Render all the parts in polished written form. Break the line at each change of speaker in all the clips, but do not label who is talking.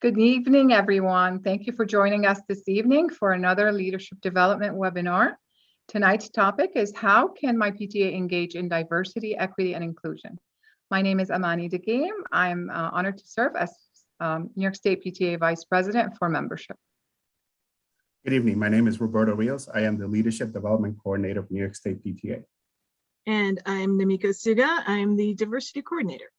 Good evening, everyone. Thank you for joining us this evening for another leadership development webinar. Tonight's topic is how can my PTA engage in diversity, equity, and inclusion? My name is Amani Degame. I'm honored to serve as New York State PTA Vice President for Membership.
Good evening. My name is Roberto Rios. I am the Leadership Development Coordinator of New York State PTA.
And I'm Namika Suga. I'm the Diversity Coordinator.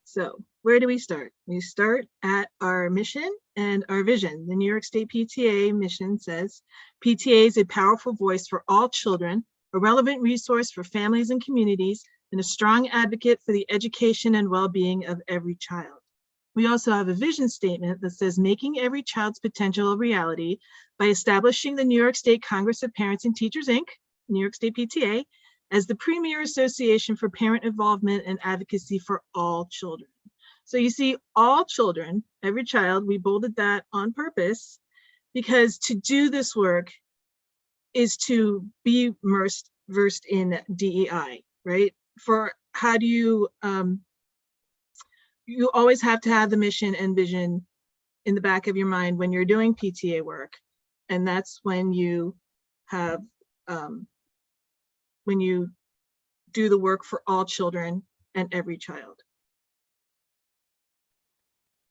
So where do we start? We start at our mission and our vision. The New York State PTA mission says, PTA is a powerful voice for all children, a relevant resource for families and communities, and a strong advocate for the education and well-being of every child. We also have a vision statement that says, making every child's potential a reality by establishing the New York State Congress of Parents and Teachers, Inc., New York State PTA, as the premier association for parent involvement and advocacy for all children. So you see, all children, every child, we bolded that on purpose because to do this work is to be versed in DEI, right? For how do you always have to have the mission and vision in the back of your mind when you're doing PTA work. And that's when you have, when you do the work for all children and every child.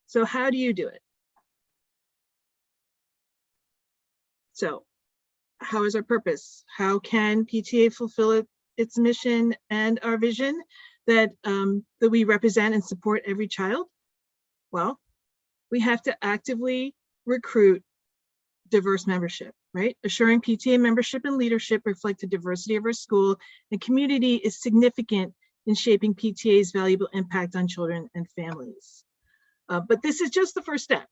So how do you do it? So how is our purpose? How can PTA fulfill its mission and our vision that we represent and support every child? Well, we have to actively recruit diverse membership, right? Assuring PTA membership and leadership reflect the diversity of our school and community is significant in shaping PTA's valuable impact on children and families. But this is just the first step.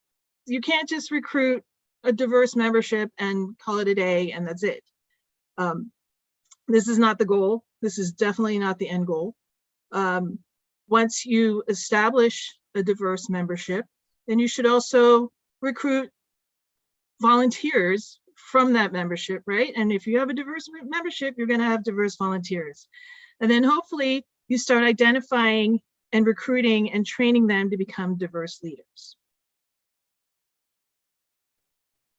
You can't just recruit a diverse membership and call it a day and that's it. This is not the goal. This is definitely not the end goal. Once you establish a diverse membership, then you should also recruit volunteers from that membership, right? And if you have a diverse membership, you're going to have diverse volunteers. And then hopefully you start identifying and recruiting and training them to become diverse leaders.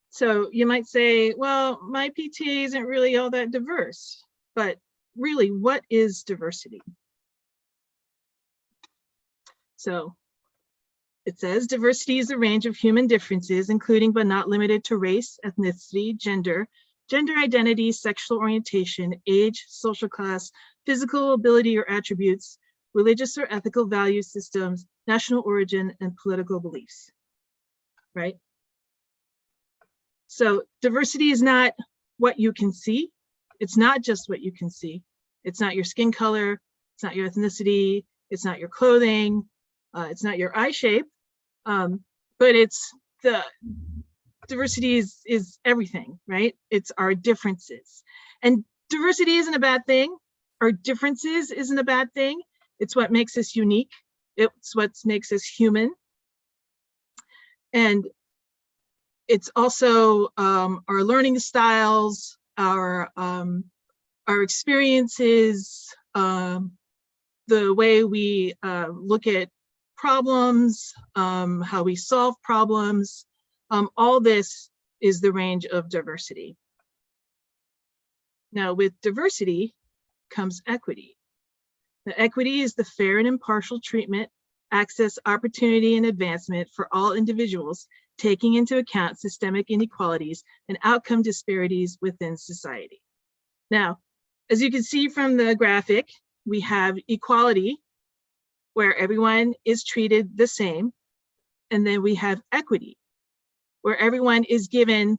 So you might say, well, my PTA isn't really all that diverse, but really, what is diversity? So it says diversity is a range of human differences, including but not limited to race, ethnicity, gender identity, sexual orientation, age, social class, physical ability or attributes, religious or ethical value systems, national origin, and political beliefs, right? So diversity is not what you can see. It's not just what you can see. It's not your skin color. It's not your ethnicity. It's not your clothing. It's not your eye shape, but it's the diversity is everything, right? It's our differences. And diversity isn't a bad thing. Our differences isn't a bad thing. It's what makes us unique. It's what makes us human. And it's also our learning styles, our experiences, the way we look at problems, how we solve problems, all this is the range of diversity. Now with diversity comes equity. The equity is the fair and impartial treatment, access, opportunity, and advancement for all individuals, taking into account systemic inequalities and outcome disparities within society. Now, as you can see from the graphic, we have equality, where everyone is treated the same. And then we have equity, where everyone is given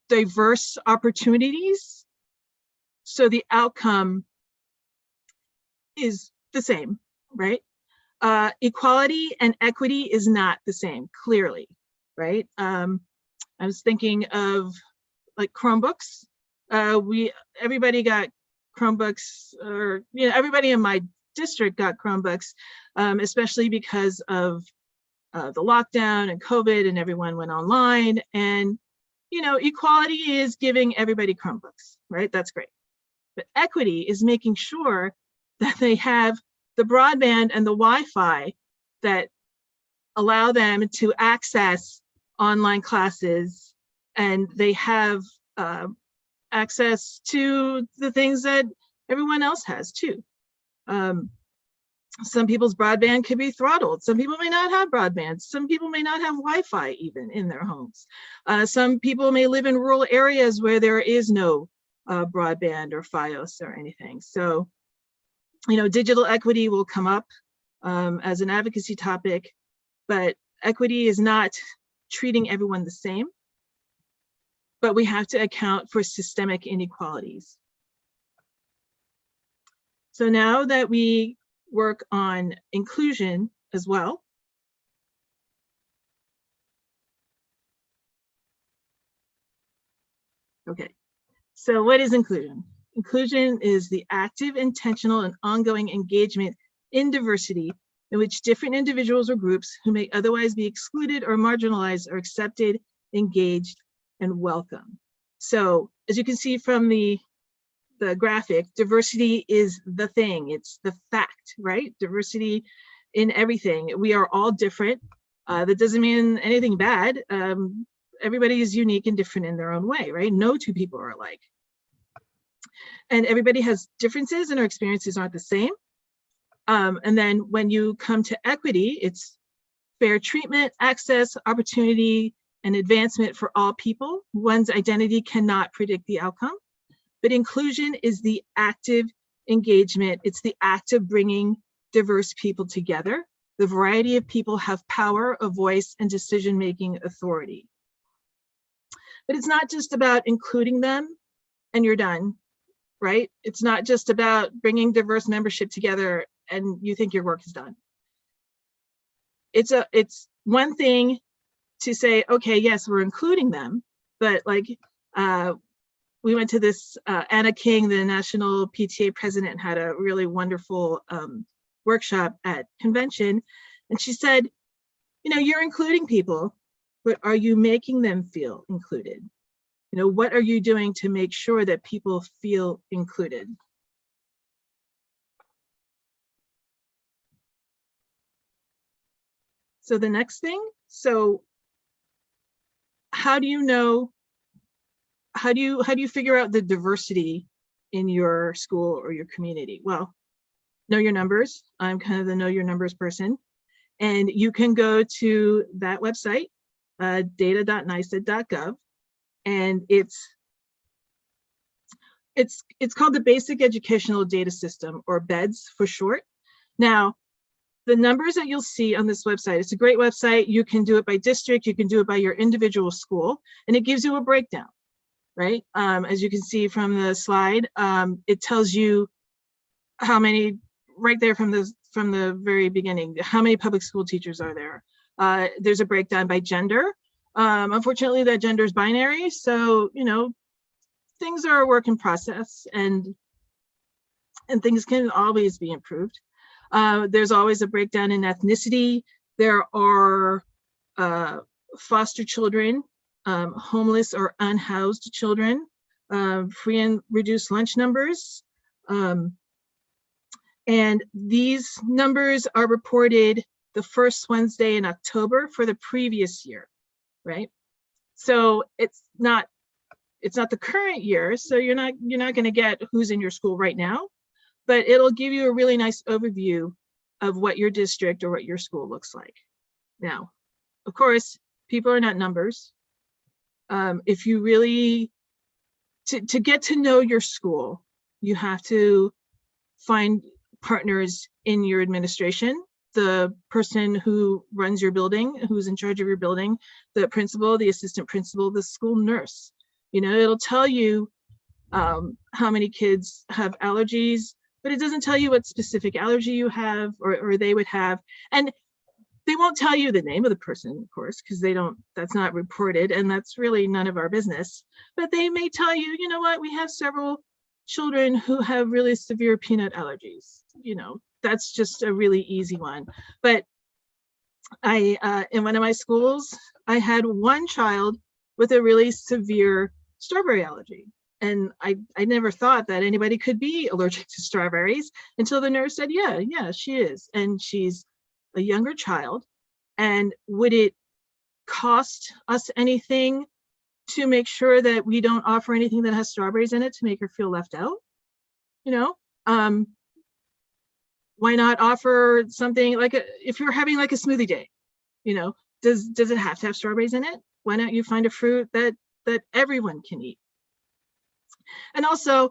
diverse opportunities. So the outcome is the same, right? Equality and equity is not the same, clearly, right? I was thinking of like Chromebooks. Everybody got Chromebooks, or everybody in my district got Chromebooks, especially because of the lockdown and COVID, and everyone went online. And equality is giving everybody Chromebooks, right? That's great. But equity is making sure that they have the broadband and the Wi-Fi that allow them to access online classes, and they have access to the things that everyone else has too. Some people's broadband could be throttled. Some people may not have broadband. Some people may not have Wi-Fi even in their homes. Some people may live in rural areas where there is no broadband or Fios or anything. So, you know, digital equity will come up as an advocacy topic, but equity is not treating everyone the same, but we have to account for systemic inequalities. So now that we work on inclusion as well, okay, so what is inclusion? Inclusion is the active, intentional, and ongoing engagement in diversity in which different individuals or groups who may otherwise be excluded or marginalized are accepted, engaged, and welcome. So as you can see from the graphic, diversity is the thing, it's the fact, right? Diversity in everything. We are all different. That doesn't mean anything bad. Everybody is unique and different in their own way, right? No two people are alike. And everybody has differences and our experiences aren't the same. And then when you come to equity, it's fair treatment, access, opportunity, and advancement for all people. One's identity cannot predict the outcome, but inclusion is the active engagement. It's the act of bringing diverse people together. The variety of people have power, a voice, and decision-making authority. But it's not just about including them and you're done, right? It's not just about bringing diverse membership together and you think your work is done. It's one thing to say, okay, yes, we're including them, but like we went to this, Anna King, the national PTA president, had a really wonderful workshop at convention. And she said, you know, you're including people, but are you making them feel included? You know, what are you doing to make sure that people feel included? So the next thing, so how do you know, how do you figure out the diversity in your school or your community? Well, know your numbers. I'm kind of the know your numbers person. And you can go to that website, data.nisa.gov, and it's called the Basic Educational Data System, or BEDS for short. Now, the numbers that you'll see on this website, it's a great website. You can do it by district, you can do it by your individual school, and it gives you a breakdown, right? As you can see from the slide, it tells you how many, right there from the very beginning, how many public school teachers are there. There's a breakdown by gender. Unfortunately, that gender is binary, so you know things are a work in process, and things can always be improved. There's always a breakdown in ethnicity. There are foster children, homeless or unhoused children, free and reduced lunch numbers. And these numbers are reported the first Wednesday in October for the previous year, right? So it's not the current year, so you're not going to get who's in your school right now, but it'll give you a really nice overview of what your district or what your school looks like. Now, of course, people are not numbers. If you really, to get to know your school, you have to find partners in your administration, the person who runs your building, who's in charge of your building, the principal, the assistant principal, the school nurse. You know, it'll tell you how many kids have allergies, but it doesn't tell you what specific allergy you have or they would have. And they won't tell you the name of the person, of course, because that's not reported, and that's really none of our business. But they may tell you, you know what, we have several children who have really severe peanut allergies. You know, that's just a really easy one. But in one of my schools, I had one child with a really severe strawberry allergy. And I never thought that anybody could be allergic to strawberries until the nurse said, yeah, she is. And she's a younger child. And would it cost us anything to make sure that we don't offer anything that has strawberries in it to make her feel left out? You know, why not offer something like if you're having like a smoothie day, you know, does it have to have strawberries in it? Why not you find a fruit that everyone can eat? And also,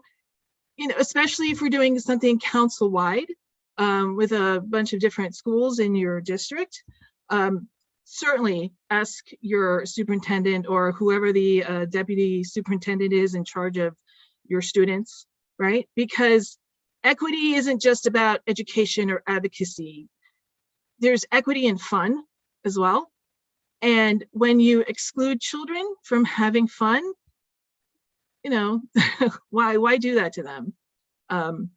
you know, especially if we're doing something council-wide with a bunch of different schools in your district, certainly ask your superintendent or whoever the deputy superintendent is in charge of your students, right? Because equity isn't just about education or advocacy. There's equity in fun as well. And when you exclude children from having fun, you know, why do that to them? And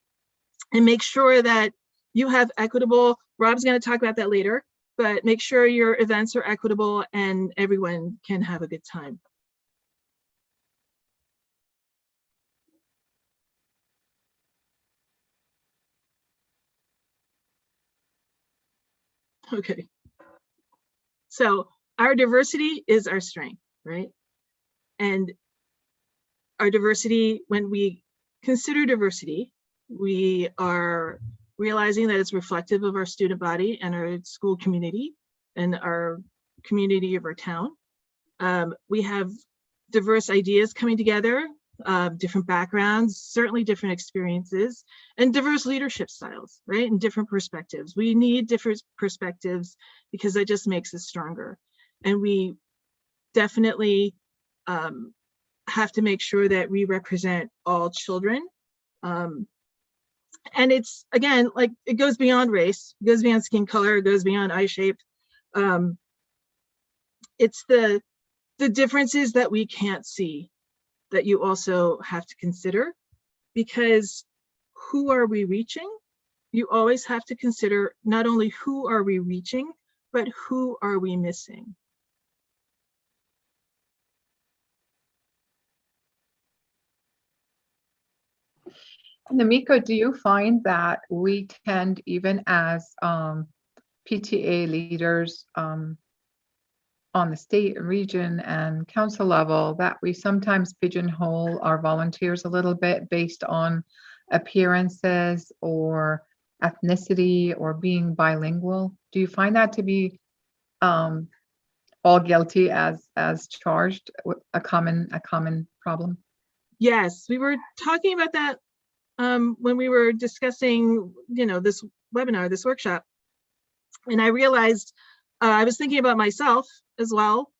make sure that you have equitable, Rob's going to talk about that later, but make sure your events are equitable and everyone can have a good time. Okay. So our diversity is our strength, right? And our diversity, when we consider diversity, we are realizing that it's reflective of our student body and our school community and our community of our town. We have diverse ideas coming together, different backgrounds, certainly different experiences, and diverse leadership styles, right? And different perspectives. We need different perspectives because that just makes us stronger. And we definitely have to make sure that we represent all children. And it's, again, like it goes beyond race, it goes beyond skin color, it goes beyond eye shape. It's the differences that we can't see that you also have to consider, because who are we reaching? You always have to consider not only who are we reaching, but who are we missing?
Namiko, do you find that we tend, even as PTA leaders on the state, region, and council level, that we sometimes pigeonhole our volunteers a little bit based on appearances or ethnicity or being bilingual? Do you find that to be all guilty as charged, a common problem?
Yes, we were talking about that when we were discussing, you know, this webinar, this workshop, and I realized I was thinking about myself as well.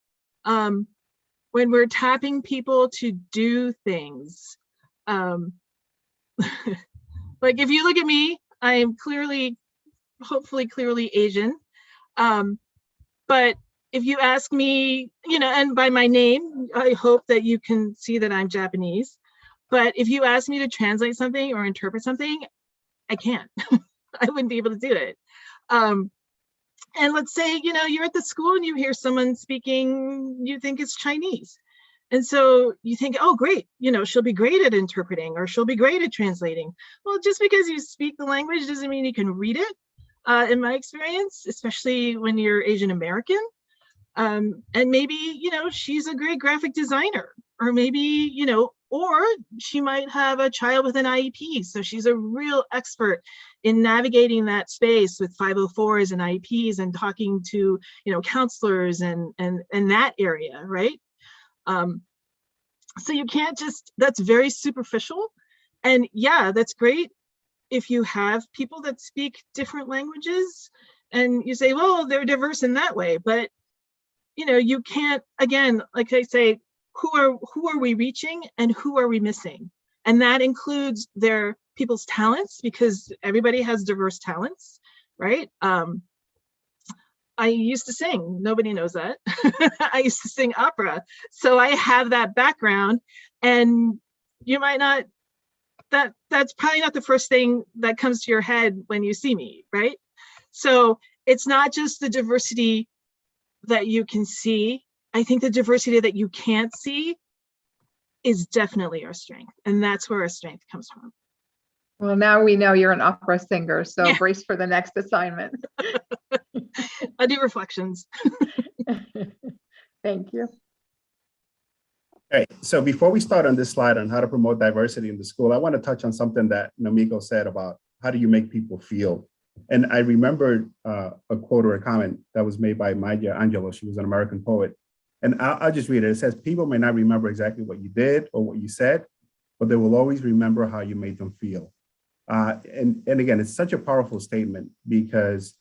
When we're tapping people to do things, like if you look at me, I am clearly, hopefully clearly Asian. But if you ask me, you know, and by my name, I hope that you can see that I'm Japanese. But if you ask me to translate something or interpret something, I can't. I wouldn't be able to do it. And let's say, you know, you're at the school and you hear someone speaking, you think it's Chinese. And so you think, oh, great, you know, she'll be great at interpreting or she'll be great at translating. Well, just because you speak the language doesn't mean you can read it, in my experience, especially when you're Asian American. And maybe, you know, she's a great graphic designer, or maybe, you know, or she might have a child with an IEP. So she's a real expert in navigating that space with 504s and IEPs and talking to, you know, counselors and that area, right? So you can't just, that's very superficial. And yeah, that's great if you have people that speak different languages and you say, well, they're diverse in that way, but you know, you can't, again, like I say, who are we reaching and who are we missing? And that includes their people's talents, because everybody has diverse talents, right? I used to sing, nobody knows that. I used to sing opera. So I have that background, and you might not, that's probably not the first thing that comes to your head when you see me, right? So it's not just the diversity that you can see. I think the diversity that you can't see is definitely our strength. And that's where our strength comes from.
Well, now we know you're an opera singer, so
Yeah.
brace for the next assignment.
I do reflections.
Thank you.
All right, so before we start on this slide on how to promote diversity in the school, I want to touch on something that Namiko said about how do you make people feel. And I remembered a quote or a comment that was made by Maya Angelou. She was an American poet. And I'll just read it. It says, people may not remember exactly what you did or what you said, but they will always remember how you made them feel. And again, it's such a powerful statement because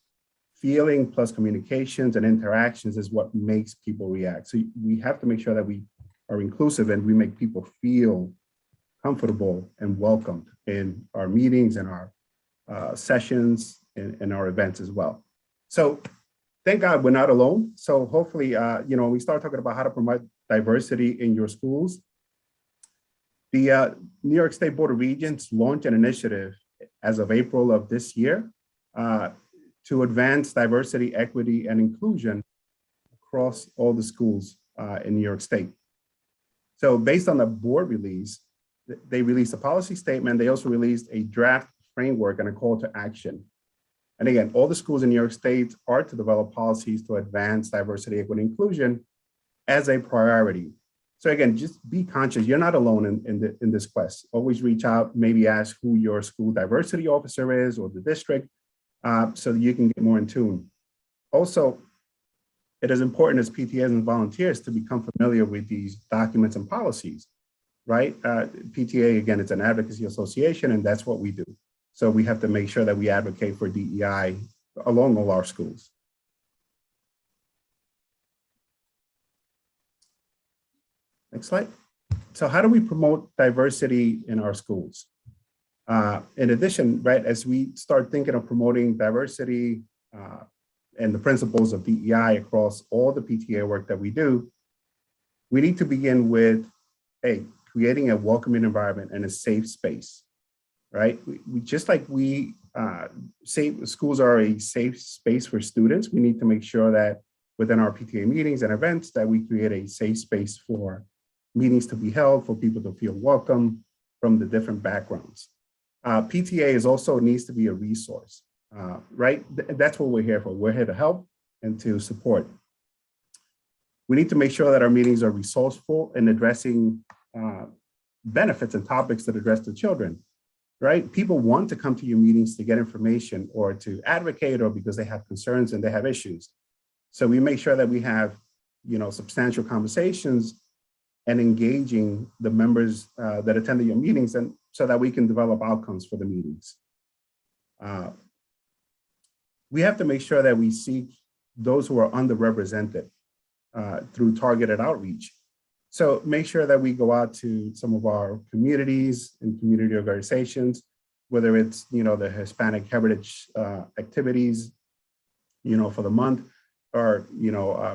feeling plus communications and interactions is what makes people react. So we have to make sure that we are inclusive and we make people feel comfortable and welcomed in our meetings and our sessions and our events as well. So thank God we're not alone. So hopefully, when we start talking about how to promote diversity in your schools, the New York State Board of Regents launched an initiative as of April of this year to advance diversity, equity, and inclusion across all the schools in New York State. So based on the board release, they released a policy statement. They also released a draft framework and a call to action. And again, all the schools in New York State are to develop policies to advance diversity, equity, inclusion as a priority. So again, just be conscious. You're not alone in this quest. Always reach out, maybe ask who your school diversity officer is or the district so that you can get more in tune. Also, it is important as PTAs and volunteers to become familiar with these documents and policies, right? PTA, again, it's an advocacy association, and that's what we do. So we have to make sure that we advocate for DEI along all our schools. Next slide. So how do we promote diversity in our schools? In addition, right, as we start thinking of promoting diversity and the principles of DEI across all the PTA work that we do, we need to begin with, creating a welcoming environment and a safe space, right? We just like we say schools are a safe space for students, we need to make sure that within our PTA meetings and events that we create a safe space for meetings to be held, for people to feel welcome from the different backgrounds. PTA is also needs to be a resource, right? That's what we're here for. We're here to help and to support. We need to make sure that our meetings are resourceful in addressing benefits and topics that address the children, right? People want to come to your meetings to get information or to advocate or because they have concerns and they have issues. So we make sure that we have, substantial conversations and engaging the members that attend your meetings, and so that we can develop outcomes for the meetings. We have to make sure that we seek those who are underrepresented through targeted outreach. So make sure that we go out to some of our communities and community organizations, whether it's, the Hispanic Heritage activities, for the month, or,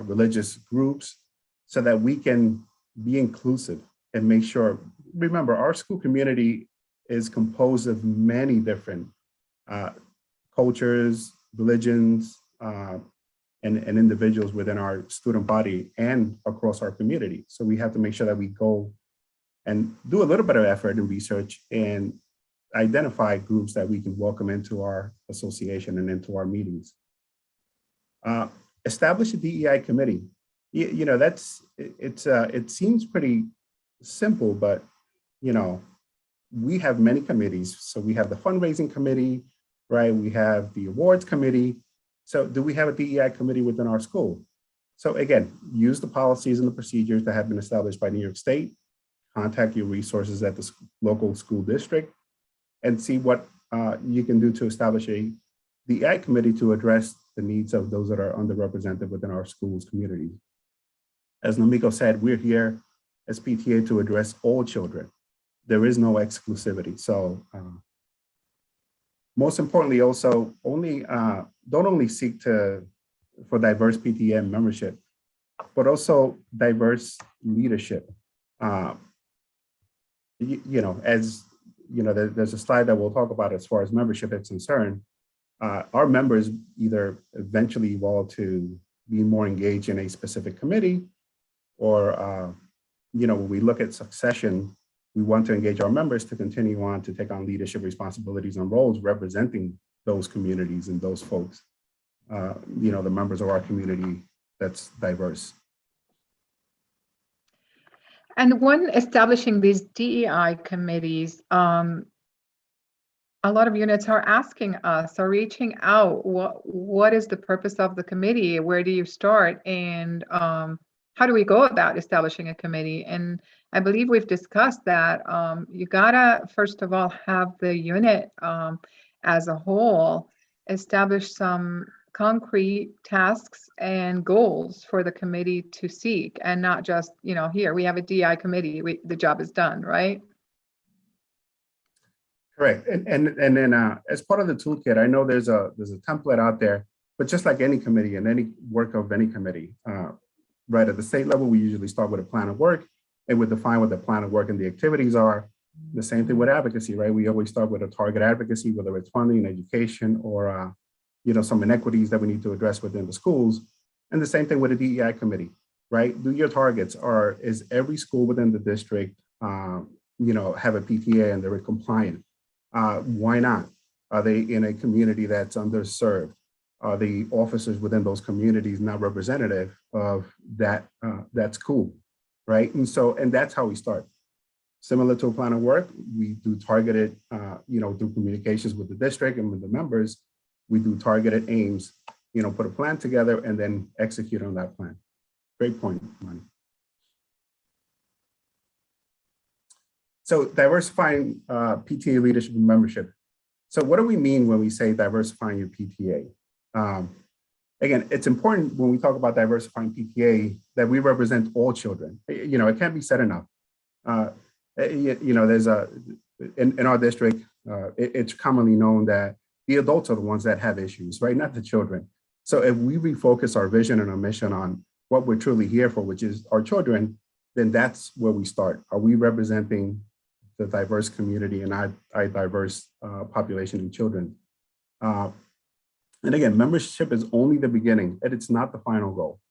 religious groups, so that we can be inclusive and make sure, remember, our school community is composed of many different cultures, religions, and individuals within our student body and across our community. So we have to make sure that we go and do a little bit of effort and research and identify groups that we can welcome into our association and into our meetings. Establish a DEI committee. It seems pretty simple, but we have many committees. So we have the fundraising committee, right? We have the awards committee. So do we have a DEI committee within our school? So again, use the policies and the procedures that have been established by New York State, contact your resources at the local school district, and see what you can do to establish a DEI committee to address the needs of those that are underrepresented within our schools community. As Namiko said, we're here as PTA to address all children. There is no exclusivity. So most importantly, also don't only seek for diverse PTA membership, but also diverse leadership. There's a slide that we'll talk about as far as membership is concerned. Our members either eventually evolve to be more engaged in a specific committee or when we look at succession, we want to engage our members to continue on to take on leadership responsibilities and roles representing those communities and those folks, the members of our community that's diverse.
And when establishing these DEI committees, a lot of units are asking us or reaching out, what is the purpose of the committee? Where do you start? And how do we go about establishing a committee? And I believe we've discussed that you gotta, first of all, have the unit as a whole establish some concrete tasks and goals for the committee to seek, and not just, here, we have a DI committee, the job is done, right?
Correct. And then as part of the toolkit, I know there's a template out there, but just like any committee and any work of any committee, right, at the state level, we usually start with a plan of work and we define what the plan of work and the activities are. The same thing with advocacy, right? We always start with a target advocacy, whether it's funding, education, or some inequities that we need to address within the schools. And the same thing with a DEI committee, right? Do your targets. Is every school within the district, have a PTA and they're compliant? Why not? Are they in a community that's underserved? Are the officers within those communities not representative of that school, right? And that's how we start. Similar to a plan of work, we do targeted, through communications with the district and with the members, we do targeted aims, put a plan together and then execute on that plan. Great point, Monty. So diversifying PTA leadership and membership. So what do we mean when we say diversifying your PTA? Again, it's important when we talk about diversifying PTA that we represent all children. It can't be said enough. There's in our district, it's commonly known that the adults are the ones that have issues, right? Not the children. So if we refocus our vision and our mission on what we're truly here for, which is our children, then that's where we start. Are we representing the diverse community and our diverse population and children? And again, membership is only the beginning, and it's not the final goal.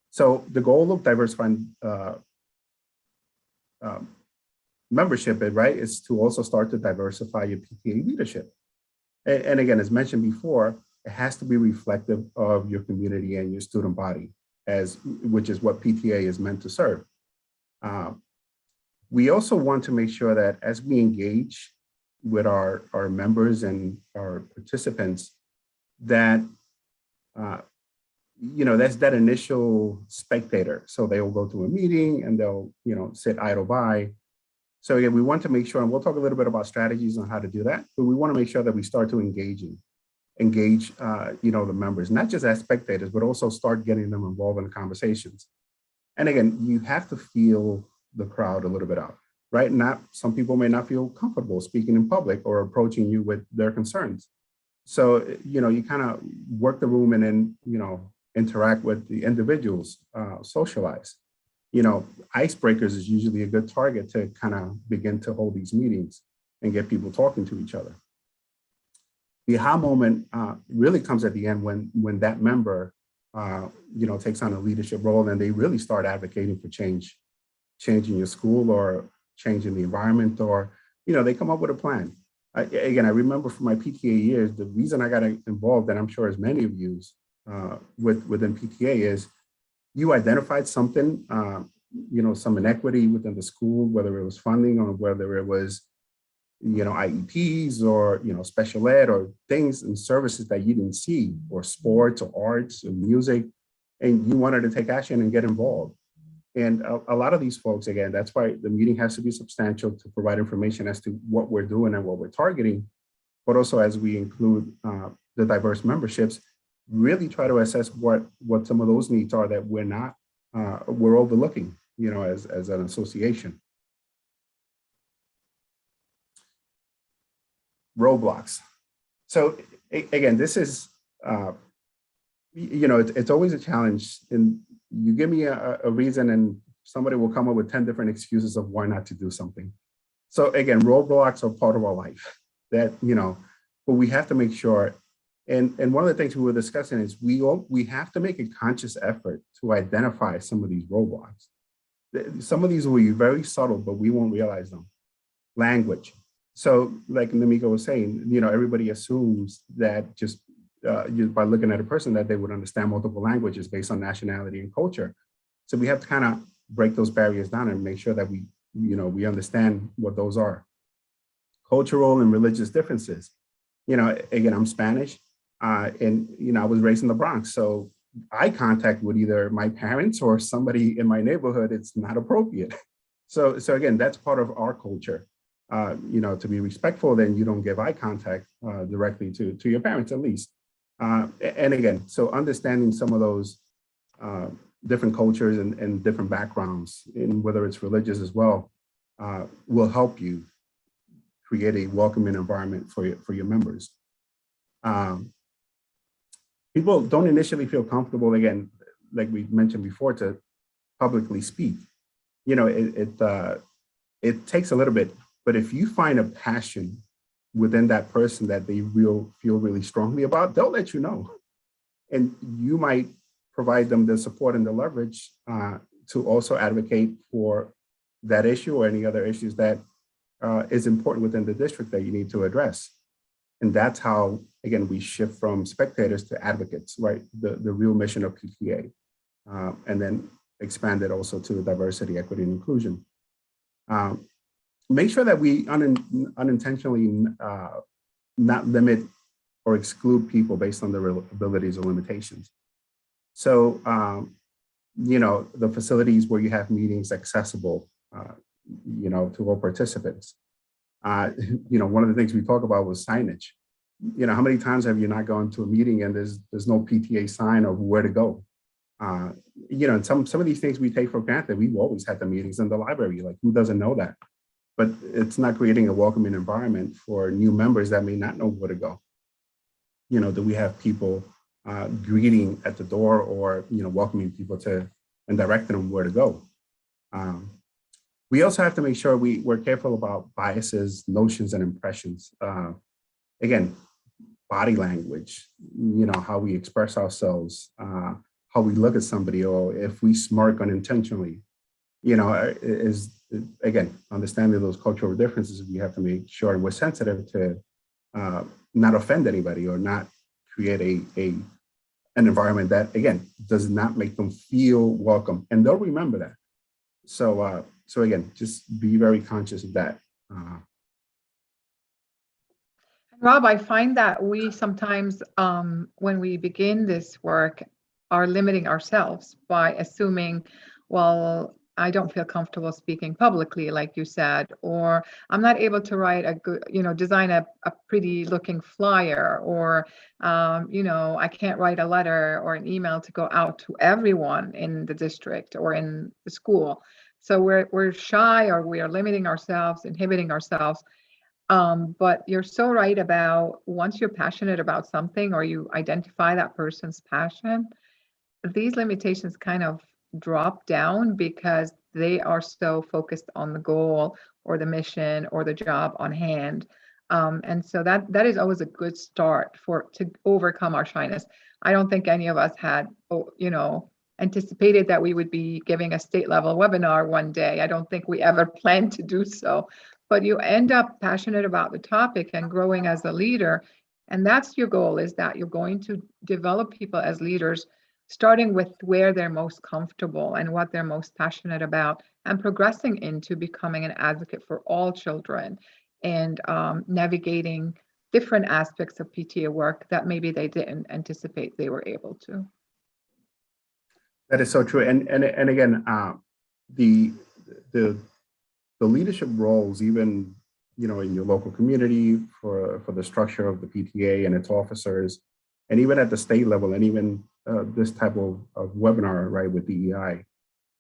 So the goal of diversifying membership, right, is to also start to diversify your PTA leadership. And again, as mentioned before, it has to be reflective of your community and your student body, which is what PTA is meant to serve. We also want to make sure that as we engage with our members and our participants, that that's that initial spectator. So they will go to a meeting and they'll sit idle by. So again, we want to make sure, and we'll talk a little bit about strategies on how to do that, but we want to make sure that we start to engage the members, not just as spectators, but also start getting them involved in the conversations. And again, you have to feel the crowd a little bit out, right? Some people may not feel comfortable speaking in public or approaching you with their concerns. So, you kind of work the room and then, interact with the individuals, socialize. Icebreakers is usually a good target to kind of begin to hold these meetings and get people talking to each other. The aha moment really comes at the end when that member, takes on a leadership role and they really start advocating for changing your school or changing the environment, or, they come up with a plan. I remember from my PTA years, the reason I got involved, and I'm sure as many of you within PTA, is you identified something, some inequity within the school, whether it was funding or whether it was, IEPs or, special ed or things and services that you didn't see, or sports or arts or music, and you wanted to take action and get involved. And a lot of these folks, again, that's why the meeting has to be substantial to provide information as to what we're doing and what we're targeting, but also as we include the diverse memberships, really try to assess what some of those needs are that we're overlooking, as an association. Roadblocks. So again, this is, it's always a challenge. And you give me a reason and somebody will come up with 10 different excuses of why not to do something. So again, roadblocks are part of our life that, but we have to make sure. And one of the things we were discussing is we have to make a conscious effort to identify some of these roadblocks. Some of these will be very subtle, but we won't realize them. Language. So like Namika was saying, everybody assumes that just by looking at a person that they would understand multiple languages based on nationality and culture. So we have to kind of break those barriers down and make sure that we understand what those are. Cultural and religious differences. Again, I'm Spanish, and I was raised in the Bronx, so eye contact with either my parents or somebody in my neighborhood, it's not appropriate. So again, that's part of our culture. To be respectful, then you don't give eye contact directly to your parents, at least. And again, so understanding some of those different cultures and different backgrounds, and whether it's religious as well, will help you create a welcoming environment for your members. People don't initially feel comfortable, again, like we mentioned before, to publicly speak. It takes a little bit, but if you find a passion within that person that they feel really strongly about, they'll let you know. And you might provide them the support and the leverage to also advocate for that issue or any other issues that is important within the district that you need to address. And that's how, again, we shift from spectators to advocates, right? The real mission of PTA, and then expand it also to diversity, equity, and inclusion. Make sure that we unintentionally not limit or exclude people based on their abilities or limitations. So, the facilities where you have meetings accessible, to all participants. One of the things we talk about was signage. How many times have you not gone to a meeting and there's no PTA sign of where to go? And some of these things we take for granted. We've always had the meetings in the library. Like, who doesn't know that? But it's not creating a welcoming environment for new members that may not know where to go. Do we have people greeting at the door, or welcoming people to and directing them where to go? We also have to make sure we're careful about biases, notions, and impressions. Again, body language, how we express ourselves, how we look at somebody, or if we smirk unintentionally, is, again, understanding those cultural differences. We have to make sure we're sensitive to not offend anybody or not create an environment that, again, does not make them feel welcome. And they'll remember that. So again, just be very conscious of that.
Rob, I find that we sometimes, when we begin this work, are limiting ourselves by assuming, well, I don't feel comfortable speaking publicly, like you said, or I'm not able to write a good, design a pretty looking flyer, or, I can't write a letter or an email to go out to everyone in the district or in the school. So we're shy, or we are limiting ourselves, inhibiting ourselves. But you're so right about, once you're passionate about something or you identify that person's passion, these limitations kind of drop down because they are so focused on the goal or the mission or the job on hand. And so that is always a good start to overcome our shyness. I don't think any of us had, anticipated that we would be giving a state level webinar one day. I don't think we ever planned to do so, but you end up passionate about the topic and growing as a leader. And that's your goal, is that you're going to develop people as leaders, starting with where they're most comfortable and what they're most passionate about, and progressing into becoming an advocate for all children and navigating different aspects of PTA work that maybe they didn't anticipate they were able to.
That is so true. And again, the leadership roles, even in your local community, for the structure of the PTA and its officers, and even at the state level, and even this type of webinar, right, with DEI,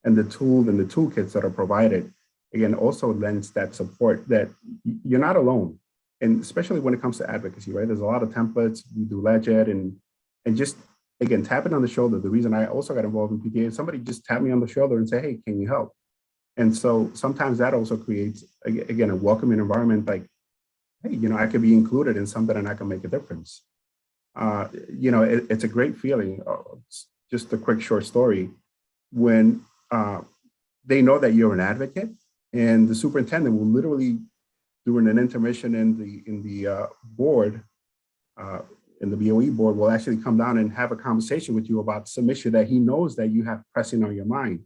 and the tool and the toolkits that are provided, again, also lends that support that you're not alone. And especially when it comes to advocacy, right? There's a lot of templates. We do LegEd and just, again, tapping on the shoulder. The reason I also got involved in PTA is somebody just tapped me on the shoulder and say, hey, can you help? And so sometimes that also creates, again, a welcoming environment, like, hey, I could be included in something and I can make a difference. It's a great feeling. Just a quick short story. When they know that you're an advocate, and the superintendent will literally, during an intermission in the board, in the BOE board, will actually come down and have a conversation with you about some issue that he knows that you have pressing on your mind,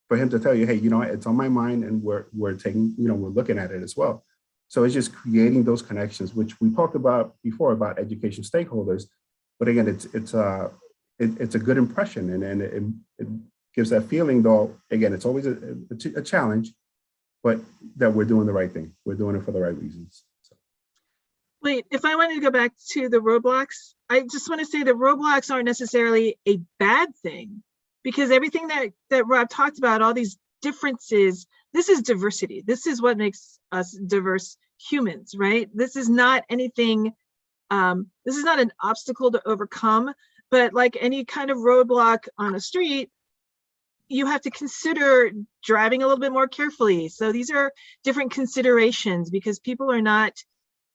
for him to tell you, hey, you know, it's on my mind, and we're taking, you know, we're looking at it as well. So it's just creating those connections, which we talked about before about education stakeholders. But again, it's a good impression, and it gives that feeling, though. Again, it's always a challenge, but that we're doing the right thing. We're doing it for the right reasons. So.
Wait, if I wanted to go back to the roadblocks, I just want to say that roadblocks aren't necessarily a bad thing, because everything that Rob talked about, all these differences, this is diversity. This is what makes us diverse humans, right? This is not anything, this is not an obstacle to overcome, but like any kind of roadblock on a street, you have to consider driving a little bit more carefully. So these are different considerations, because people are not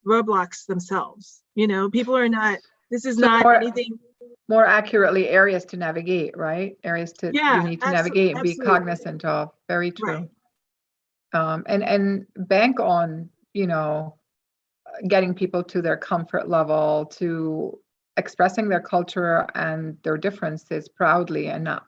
roadblocks themselves. You know, people are not, this is
So
not
more,
anything.
more accurately, areas to navigate, right? Areas to
Yeah,
you need to navigate and be
absolutely.
cognizant of. Very true.
Right.
And bank on, you know, getting people to their comfort level, to expressing their culture and their differences proudly, and not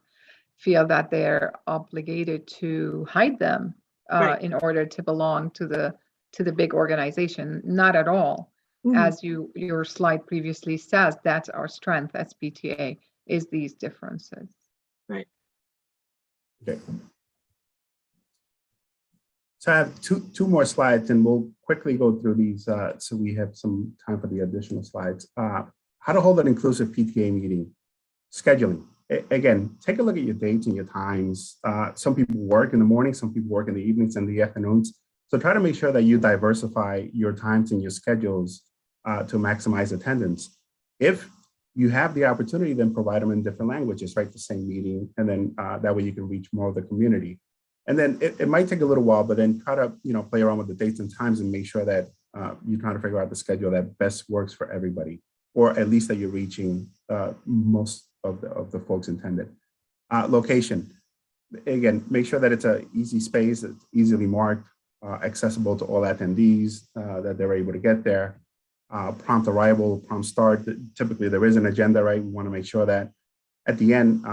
feel that they're obligated to hide them
Right.
in order to belong to the big organization. Not at all.
Mhm.
As your slide previously says, that's our strength as PTA, is these differences.
Right.
Okay. So I have two more slides, and we'll quickly go through these so we have some time for the additional slides. How to hold an inclusive PTA meeting. Scheduling. Again, take a look at your dates and your times. Some people work in the morning, some people work in the evenings and the afternoons. So try to make sure that you diversify your times and your schedules to maximize attendance. If you have the opportunity, then provide them in different languages, right? The same meeting, and then that way you can reach more of the community. And then it might take a little while, but then try to, you know, play around with the dates and times and make sure that you're trying to figure out the schedule that best works for everybody, or at least that you're reaching most of the folks intended. Location, again, make sure that it's an easy space, it's easily marked, accessible to all attendees, that they're able to get there. Prompt arrival, prompt start. Typically there is an agenda, right? We want to make sure that at the end,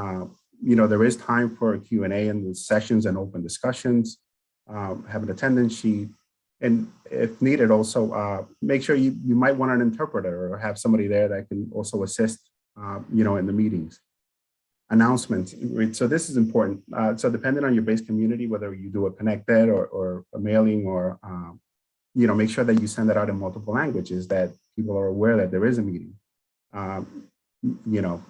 you know, there is time for a Q&A and the sessions and open discussions, have an attendance sheet, and if needed, also make sure you might want an interpreter or have somebody there that can also assist, you know, in the meetings. Announcements, right? So this is important. So depending on your base community, whether you do a Connect Ed or a mailing, or you know, make sure that you send it out in multiple languages, that people are aware that there is a meeting. You know,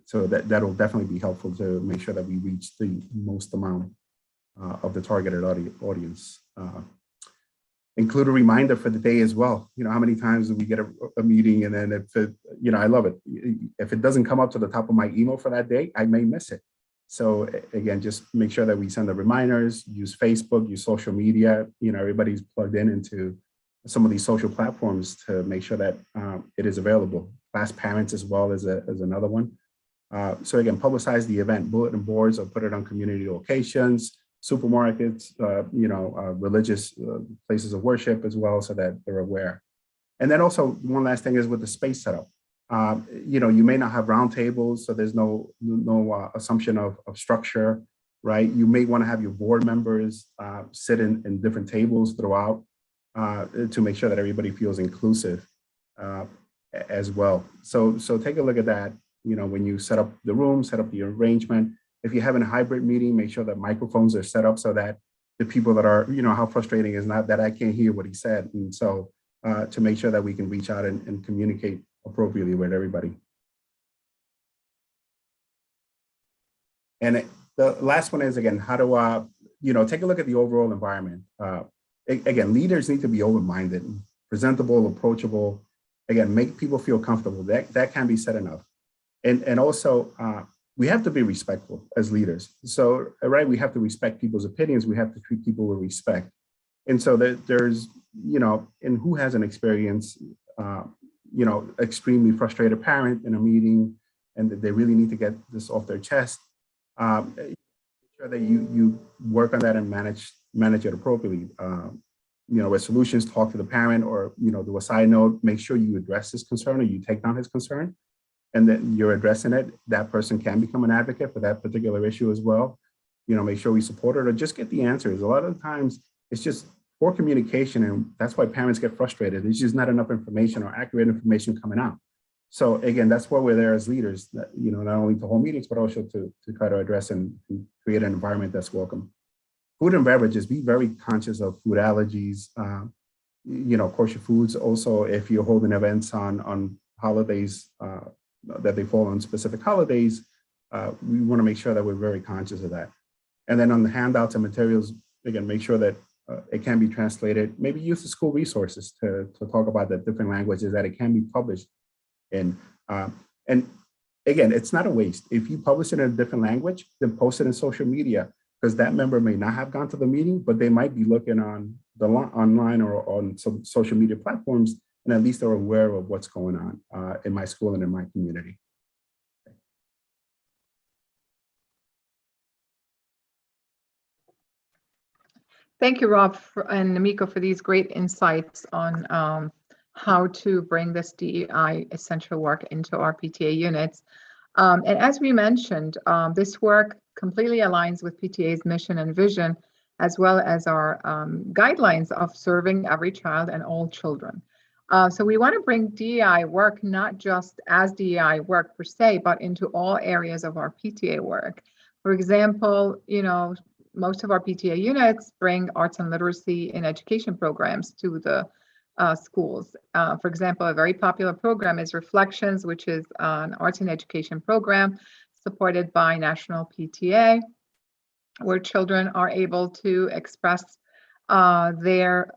so that'll definitely be helpful to make sure that we reach the most amount of the targeted audience. Include a reminder for the day as well. You know, how many times do we get a meeting, and then if it, you know, I love it. If it doesn't come up to the top of my email for that day, I may miss it. So again, just make sure that we send the reminders, use Facebook, use social media. You know, everybody's plugged into some of these social platforms to make sure that it is available. Class parents as well as another one. So again, publicize the event, bulletin boards, or put it on community locations, supermarkets, you know, religious places of worship as well, so that they're aware. And then also one last thing is with the space setup. You know, you may not have round tables, so there's no assumption of structure, right? You may want to have your board members sit in different tables throughout to make sure that everybody feels inclusive as well. So take a look at that. You know, when you set up the room, set up the arrangement. If you're having a hybrid meeting, make sure that microphones are set up so that the people that are, you know, how frustrating is not that I can't hear what he said. And so to make sure that we can reach out and communicate appropriately with everybody. And the last one is, again, how to, you know, take a look at the overall environment. Again, leaders need to be open-minded, presentable, approachable. Again, make people feel comfortable. That can't be said enough. And also, we have to be respectful as leaders. So, right, we have to respect people's opinions. We have to treat people with respect. And so there's, you know, and who hasn't experienced, you know, extremely frustrated parent in a meeting, and they really need to get this off their chest. sure that you work on that and manage it appropriately. With solutions, talk to the parent, or do a side note, make sure you address his concern or you take down his concern, and then you're addressing it. That person can become an advocate for that particular issue as well. Make sure we support it or just get the answers. A lot of the times it's just poor communication, and that's why parents get frustrated. There's just not enough information or accurate information coming out. So again, that's why we're there as leaders, that, not only to hold meetings, but also to try to address and create an environment that's welcome. Food and beverages, be very conscious of food allergies, kosher foods. Also, if you're holding events on holidays, that they fall on specific holidays, we want to make sure that we're very conscious of that. And then on the handouts and materials, again, make sure that it can be translated. Maybe use the school resources to talk about the different languages that it can be published in. And again, it's not a waste. If you publish it in a different language, then post it in social media, because that member may not have gone to the meeting, but they might be looking on the online or on some social media platforms, and at least they're aware of what's going on in my school and in my community.
Thank you, Rob and Namiko, for these great insights on how to bring this DEI essential work into our PTA units. And as we mentioned, this work completely aligns with PTA's mission and vision, as well as our guidelines of serving every child and all children. So we want to bring DEI work not just as DEI work per se, but into all areas of our PTA work. For example, most of our PTA units bring arts and literacy in education programs to the schools. For example, a very popular program is Reflections, which is an arts and education program supported by National PTA, where children are able to express their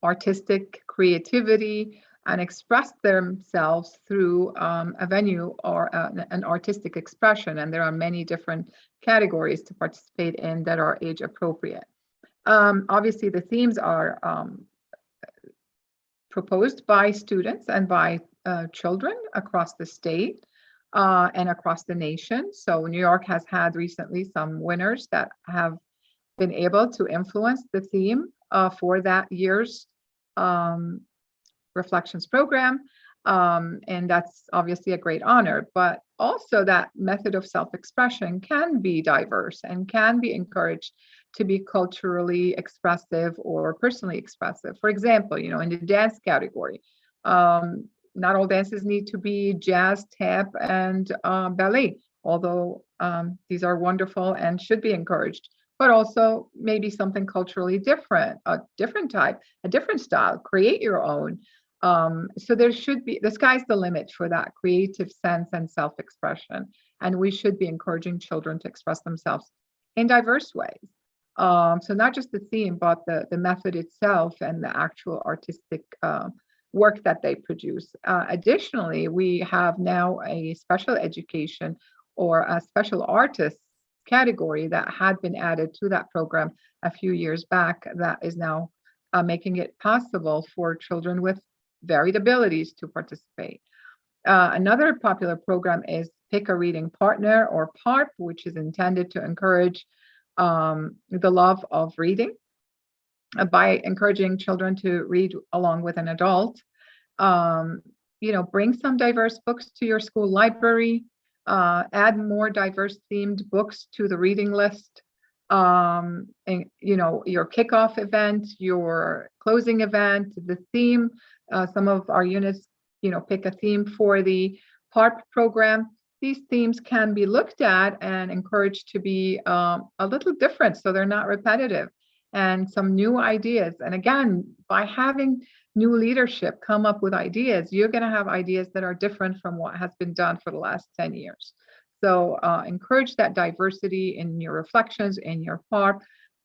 artistic creativity and express themselves through a venue or an artistic expression. And there are many different categories to participate in that are age appropriate. Obviously, the themes are proposed by students and by children across the state and across the nation. So New York has had recently some winners that have been able to influence the theme for that year's Reflections program. And that's obviously a great honor, but also that method of self-expression can be diverse and can be encouraged to be culturally expressive or personally expressive. For example, in the dance category, not all dances need to be jazz, tap, and ballet, although these are wonderful and should be encouraged, but also maybe something culturally different, a different type, a different style, create your own. So there should be, the sky's the limit for that creative sense and self-expression. And we should be encouraging children to express themselves in diverse ways. So not just the theme, but the method itself and the actual artistic work that they produce. Additionally, we have now a special education or a special artist category that had been added to that program a few years back that is now making it possible for children with varied abilities to participate. Another popular program is Pick a Reading Partner, or PARP, which is intended to encourage the love of reading by encouraging children to read along with an adult. Bring some diverse books to your school library, add more diverse themed books to the reading list. And your kickoff event, your closing event, the theme. Some of our units, pick a theme for the PARP program. These themes can be looked at and encouraged to be a little different, so they're not repetitive, and some new ideas. And again, by having new leadership come up with ideas, you're going to have ideas that are different from what has been done for the last 10 years. So encourage that diversity in your reflections, in your PARP,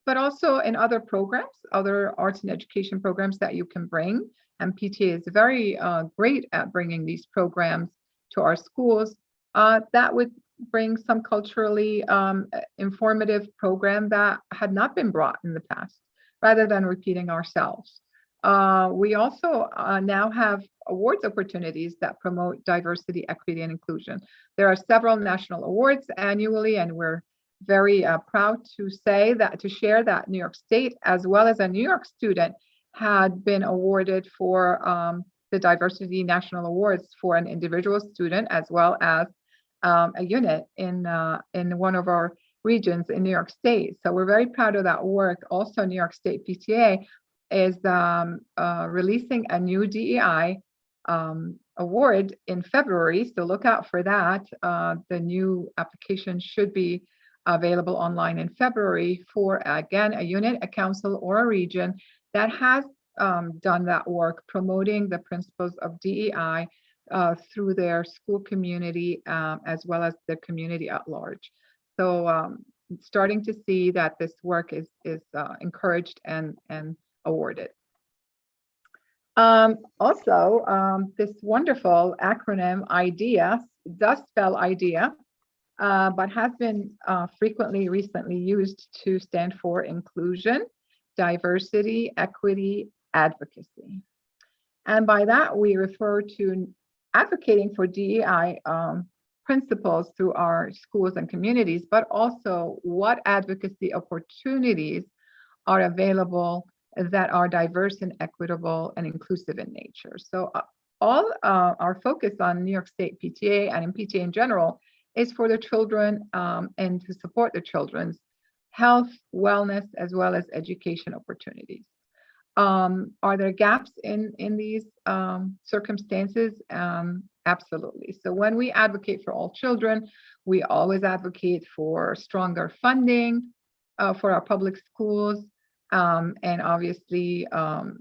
but also in other programs, other arts and education programs that you can bring. And PTA is very great at bringing these programs to our schools. That would bring some culturally informative program that had not been brought in the past, rather than repeating ourselves. We also now have awards opportunities that promote diversity, equity, and inclusion. There are several national awards annually, and we're very proud to share that New York State, as well as a New York student, had been awarded for the Diversity National Awards for an individual student, as well as a unit in one of our regions in New York State. So we're very proud of that work. Also, New York State PTA is releasing a new DEI award in February. So look out for that. The new application should be available online in February for, again, a unit, a council, or a region that has done that work promoting the principles of DEI through their school community as well as the community at large. So starting to see that this work is encouraged and awarded. This wonderful acronym IDEA does spell idea, but has been frequently recently used to stand for inclusion, diversity, equity, advocacy. And by that, we refer to advocating for DEI principles through our schools and communities, but also what advocacy opportunities are available that are diverse and equitable and inclusive in nature. So all our focus on New York State PTA and in PTA in general is for the children and to support the children's health, wellness, as well as education opportunities. Are there gaps in these circumstances? Absolutely. So when we advocate for all children, we always advocate for stronger funding for our public schools, and obviously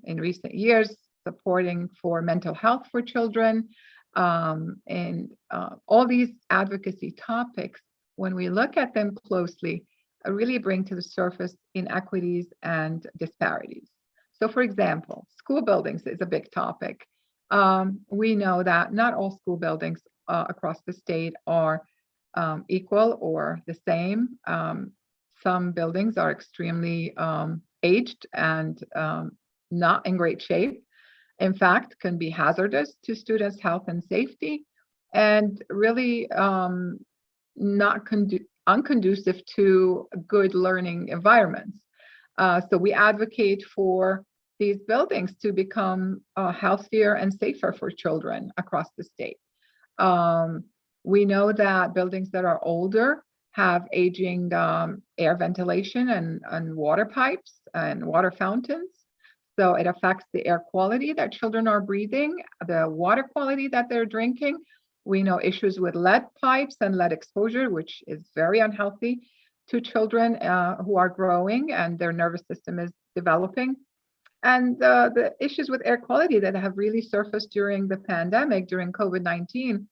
in recent years, supporting for mental health for children, and all these advocacy topics, when we look at them closely, really bring to the surface inequities and disparities. So for example, school buildings is a big topic. We know that not all school buildings across the state are equal or the same. Some buildings are extremely aged and not in great shape. In fact, can be hazardous to students' health and safety, and really not unconducive to good learning environments. So we advocate for these buildings to become healthier and safer for children across the state. We know that buildings that are older have aging air ventilation and water pipes and water fountains. So it affects the air quality that children are breathing, the water quality that they're drinking. We know issues with lead pipes and lead exposure, which is very unhealthy to children who are growing and their nervous system is developing. And the issues with air quality that have really surfaced during the pandemic, during COVID-19,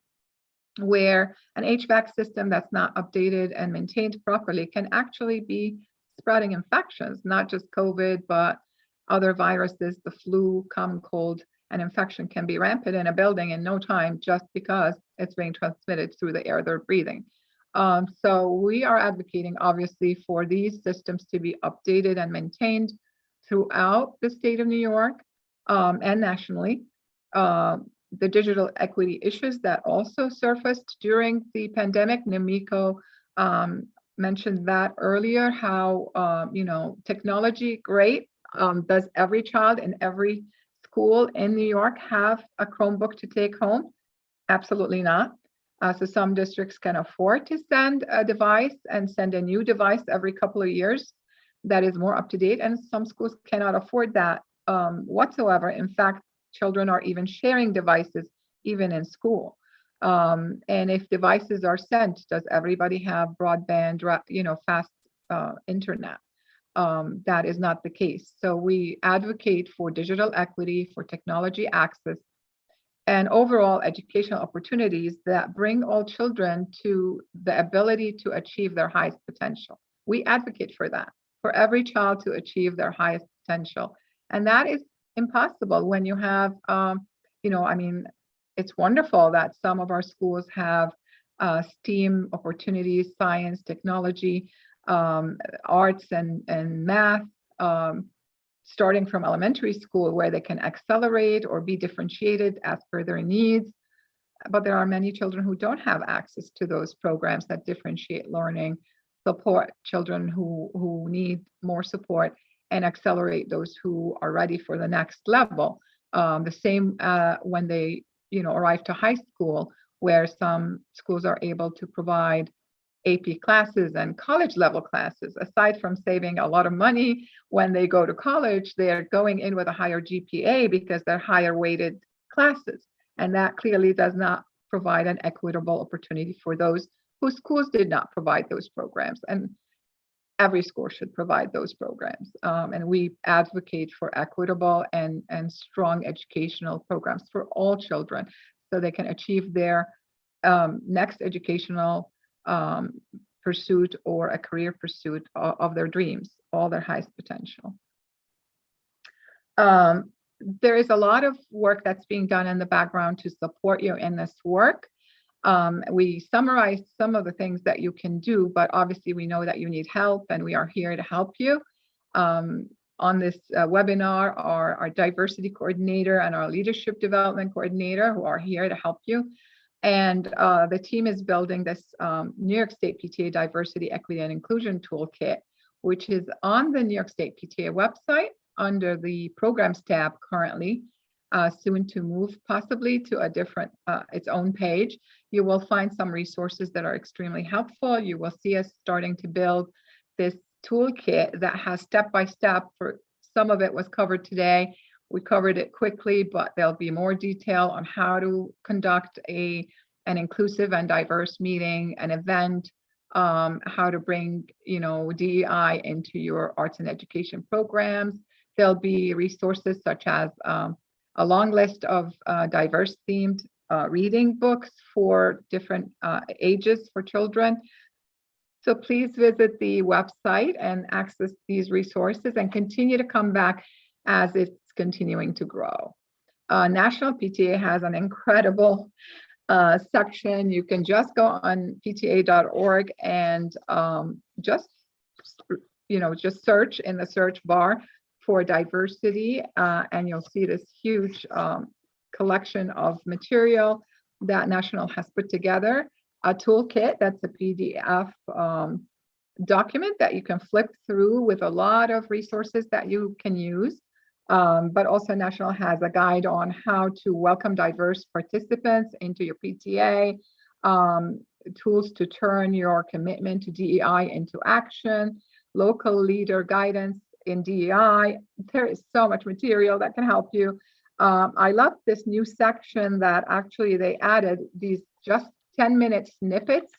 where an HVAC system that's not updated and maintained properly can actually be spreading infections, not just COVID, but other viruses, the flu, common cold, and infection can be rampant in a building in no time just because it's being transmitted through the air they're breathing. So we are advocating, obviously, for these systems to be updated and maintained throughout the state of New York and nationally. The digital equity issues that also surfaced during the pandemic, Namiko mentioned that earlier, how, technology, great. Does every child in every school in New York have a Chromebook to take home? Absolutely not. So some districts can afford to send a device and send a new device every couple of years that is more up to date, and some schools cannot afford that whatsoever. In fact, children are even sharing devices even in school. And if devices are sent, does everybody have broadband, fast internet? That is not the case. So we advocate for digital equity, for technology access, and overall educational opportunities that bring all children to the ability to achieve their highest potential. We advocate for that, for every child to achieve their highest potential. And that is impossible when you have, it's wonderful that some of our schools have STEAM opportunities, science, technology, arts and math, starting from elementary school, where they can accelerate or be differentiated as per their needs. But there are many children who don't have access to those programs that differentiate learning support children who need more support and accelerate those who are ready for the next level. The same when they, arrive to high school, where some schools are able to provide AP classes and college level classes. Aside from saving a lot of money when they go to college, they're going in with a higher GPA because they're higher weighted classes. And that clearly does not provide an equitable opportunity for those whose schools did not provide those programs. And every school should provide those programs. And we advocate for equitable and strong educational programs for all children so they can achieve their next educational pursuit or a career pursuit of their dreams, all their highest potential. There is a lot of work that's being done in the background to support you in this work. We summarized some of the things that you can do, but obviously we know that you need help and we are here to help you. On this webinar are our diversity coordinator and our leadership development coordinator who are here to help you. And the team is building this New York State PTA Diversity, Equity, and Inclusion Toolkit, which is on the New York State PTA website under the Programs tab currently, soon to move possibly to a different, its own page. You will find some resources that are extremely helpful. You will see us starting to build this toolkit that has step-by-step. For some of it was covered today. We covered it quickly, but there'll be more detail on how to conduct an inclusive and diverse meeting, an event, how to bring, DEI into your arts and education programs. There'll be resources such as a long list of diverse themed reading books for different ages for children. So please visit the website and access these resources and continue to come back as it's continuing to grow. National PTA has an incredible section. You can just go on pta.org and just search in the search bar for diversity, and you'll see this huge collection of material that National has put together. A toolkit that's a PDF document that you can flip through with a lot of resources that you can use. But also National has a guide on how to welcome diverse participants into your PTA, tools to turn your commitment to DEI into action, local leader guidance in DEI. There is so much material that can help you. I love this new section that actually they added these just 10-minute snippets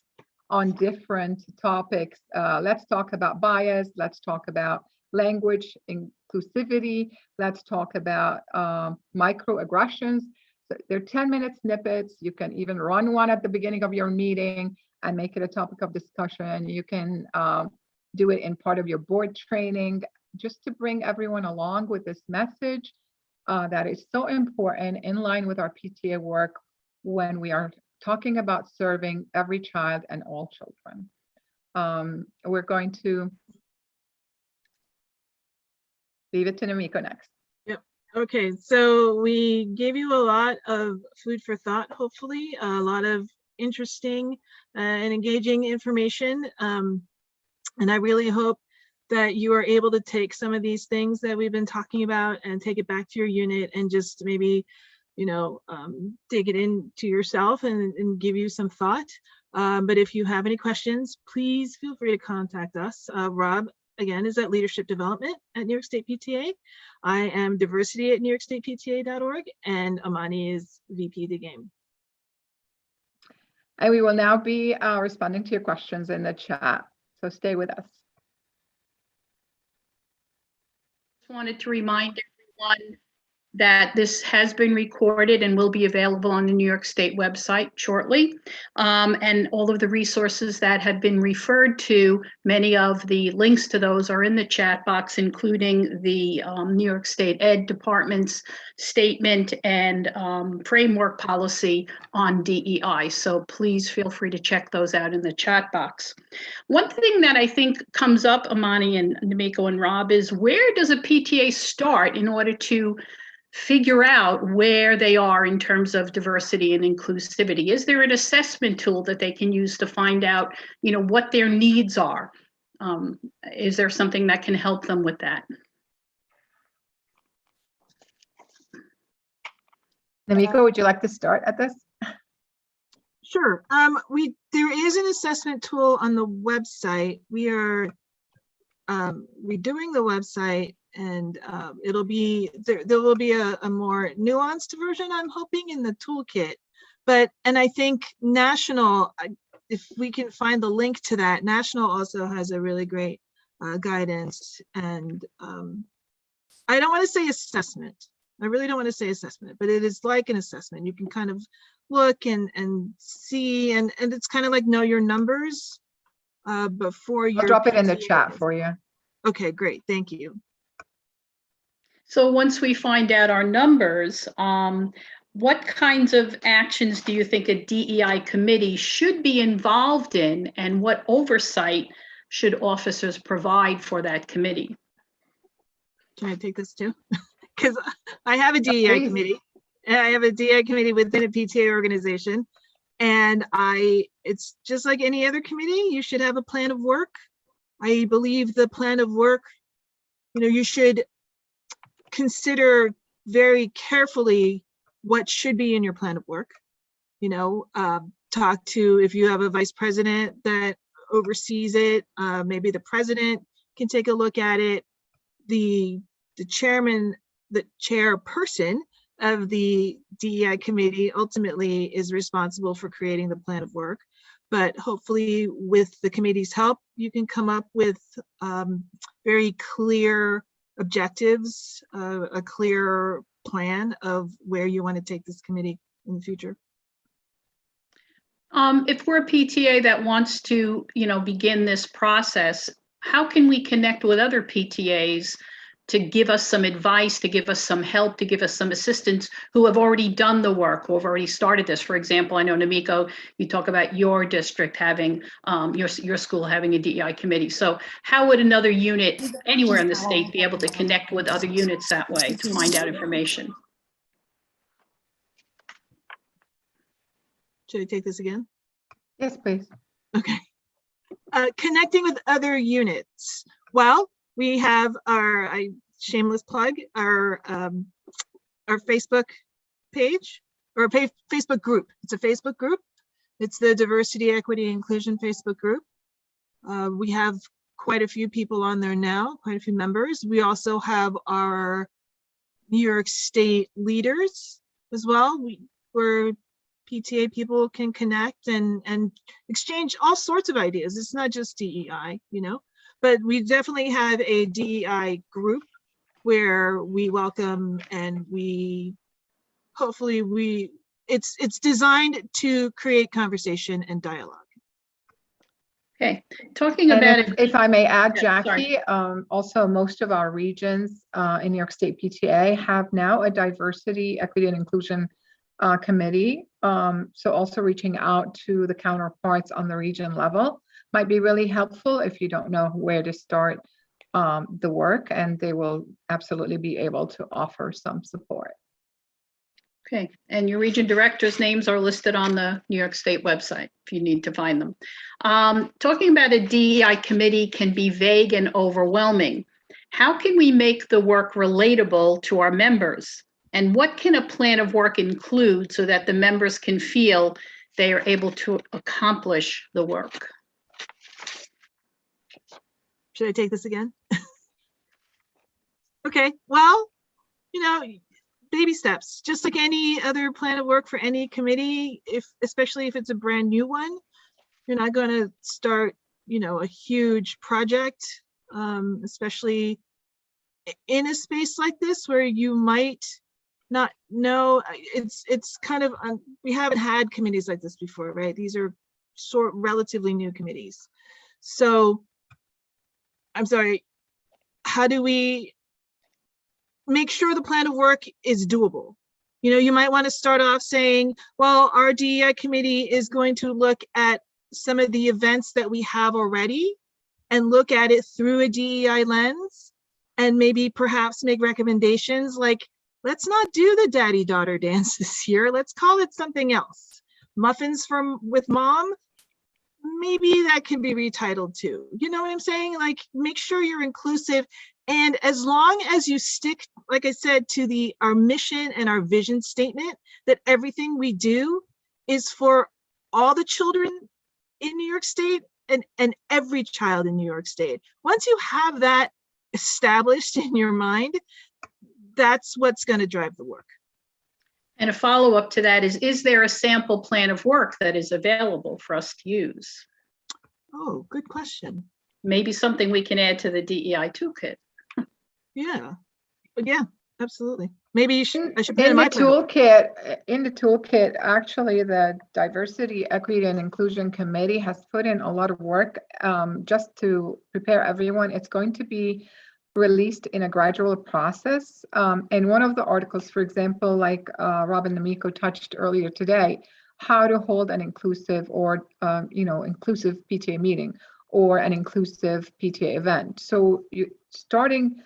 on different topics. Let's talk about bias. Let's talk about language inclusivity. Let's talk about microaggressions. So they're 10-minute snippets. You can even run one at the beginning of your meeting and make it a topic of discussion. You can do it in part of your board training, just to bring everyone along with this message that is so important, in line with our PTA work when we are talking about serving every child and all children. We're going to leave it to Namiko next.
Yep. Okay, so we gave you a lot of food for thought, hopefully, a lot of interesting and engaging information. And I really hope that you are able to take some of these things that we've been talking about and take it back to your unit and just maybe, dig it into yourself and give you some thought. But if you have any questions, please feel free to contact us. Rob, again, is at Leadership Development at New York State PTA. I am Diversity at NewYorkStatePTA.org, and Amani is VP the game.
And we will now be responding to your questions in the chat. So stay with us.
Wanted to remind everyone that this has been recorded and will be available on the New York State website shortly. And all of the resources that have been referred to, many of the links to those are in the chat box, including the New York State Ed Department's statement and framework policy on DEI. So please feel free to check those out in the chat box. One thing that I think comes up, Amani and Namiko and Rob, is where does a PTA start in order to figure out where they are in terms of diversity and inclusivity? Is there an assessment tool that they can use to find out, what their needs are? Is there something that can help them with that?
Namiko, would you like to start at this?
Sure. There is an assessment tool on the website. We are redoing the website, and it'll be there will be a more nuanced version, I'm hoping, in the toolkit. And I think National, if we can find the link to that, National also has a really great guidance. And I don't want to say assessment. I really don't want to say assessment, but it is like an assessment. You can kind of look and see, and it's kind of like know your numbers before you.
I'll drop it in the chat for you.
Okay, great. Thank you.
So once we find out our numbers, what kinds of actions do you think a DEI committee should be involved in, and what oversight should officers provide for that committee?
Can I take this too? Because I have a DEI committee. And I have a DEI committee within a PTA organization. And it's just like any other committee, you should have a plan of work. I believe the plan of work, you should consider very carefully what should be in your plan of work. Talk to, if you have a vice president that oversees it, maybe the president can take a look at it. The chairman, the chairperson of the DEI committee ultimately is responsible for creating the plan of work. But hopefully with the committee's help, you can come up with very clear objectives, a clear plan of where you want to take this committee in the future.
If we're a PTA that wants to, begin this process, how can we connect with other PTAs to give us some advice, to give us some help, to give us some assistance, who have already done the work, who have already started this? For example, I know, Namiko, you talk about your district having, your school having a DEI committee. So how would another unit anywhere in the state be able to connect with other units that way to find out information?
Should I take this again?
Yes, please.
Okay. Connecting with other units. Well, we have our shameless plug, our Facebook page, or Facebook group. It's a Facebook group. It's the Diversity, Equity, Inclusion Facebook group. We have quite a few people on there now, quite a few members. We also have our New York State leaders as well, where PTA people can connect and exchange all sorts of ideas. It's not just DEI, but we definitely have a DEI group where we welcome, and it's designed to create conversation and dialogue.
Okay, talking
And
about
if I may add,
Yeah,
Jackie, also most of our regions in New York State PTA have now a diversity, equity, and inclusion committee. So also reaching out to the counterparts on the region level might be really helpful if you don't know where to start the work, and they will absolutely be able to offer some support.
Okay, and your region directors' names are listed on the New York State website if you need to find them. Talking about a DEI committee can be vague and overwhelming. How can we make the work relatable to our members? And what can a plan of work include so that the members can feel they are able to accomplish the work?
Should I take this again? Okay, well, baby steps, just like any other plan of work for any committee, especially if it's a brand new one. You're not going to start, a huge project, especially in a space like this where you might not know. It's kind of, we haven't had committees like this before, right? These are relatively new committees. So I'm sorry, how do we make sure the plan of work is doable? You might want to start off saying, well, our DEI committee is going to look at some of the events that we have already and look at it through a DEI lens, and maybe perhaps make recommendations like, let's not do the daddy-daughter dance this year. Let's call it something else. Muffins with mom, maybe that can be retitled too. You know what I'm saying? Like, make sure you're inclusive. And as long as you stick, like I said, to our mission and our vision statement, that everything we do is for all the children in New York State and every child in New York State. Once you have that established in your mind, that's what's going to drive the work.
And a follow-up to that is there a sample plan of work that is available for us to use?
Oh, good question.
Maybe something we can add to the DEI toolkit.
Yeah, but yeah, absolutely. Maybe I should put it
In
in
the
my plan.
toolkit, actually, the Diversity, Equity, and Inclusion Committee has put in a lot of work just to prepare everyone. It's going to be released in a gradual process. And one of the articles, for example, like Robin D'Amico touched earlier today, how to hold an inclusive or inclusive PTA meeting or an inclusive PTA event. So you starting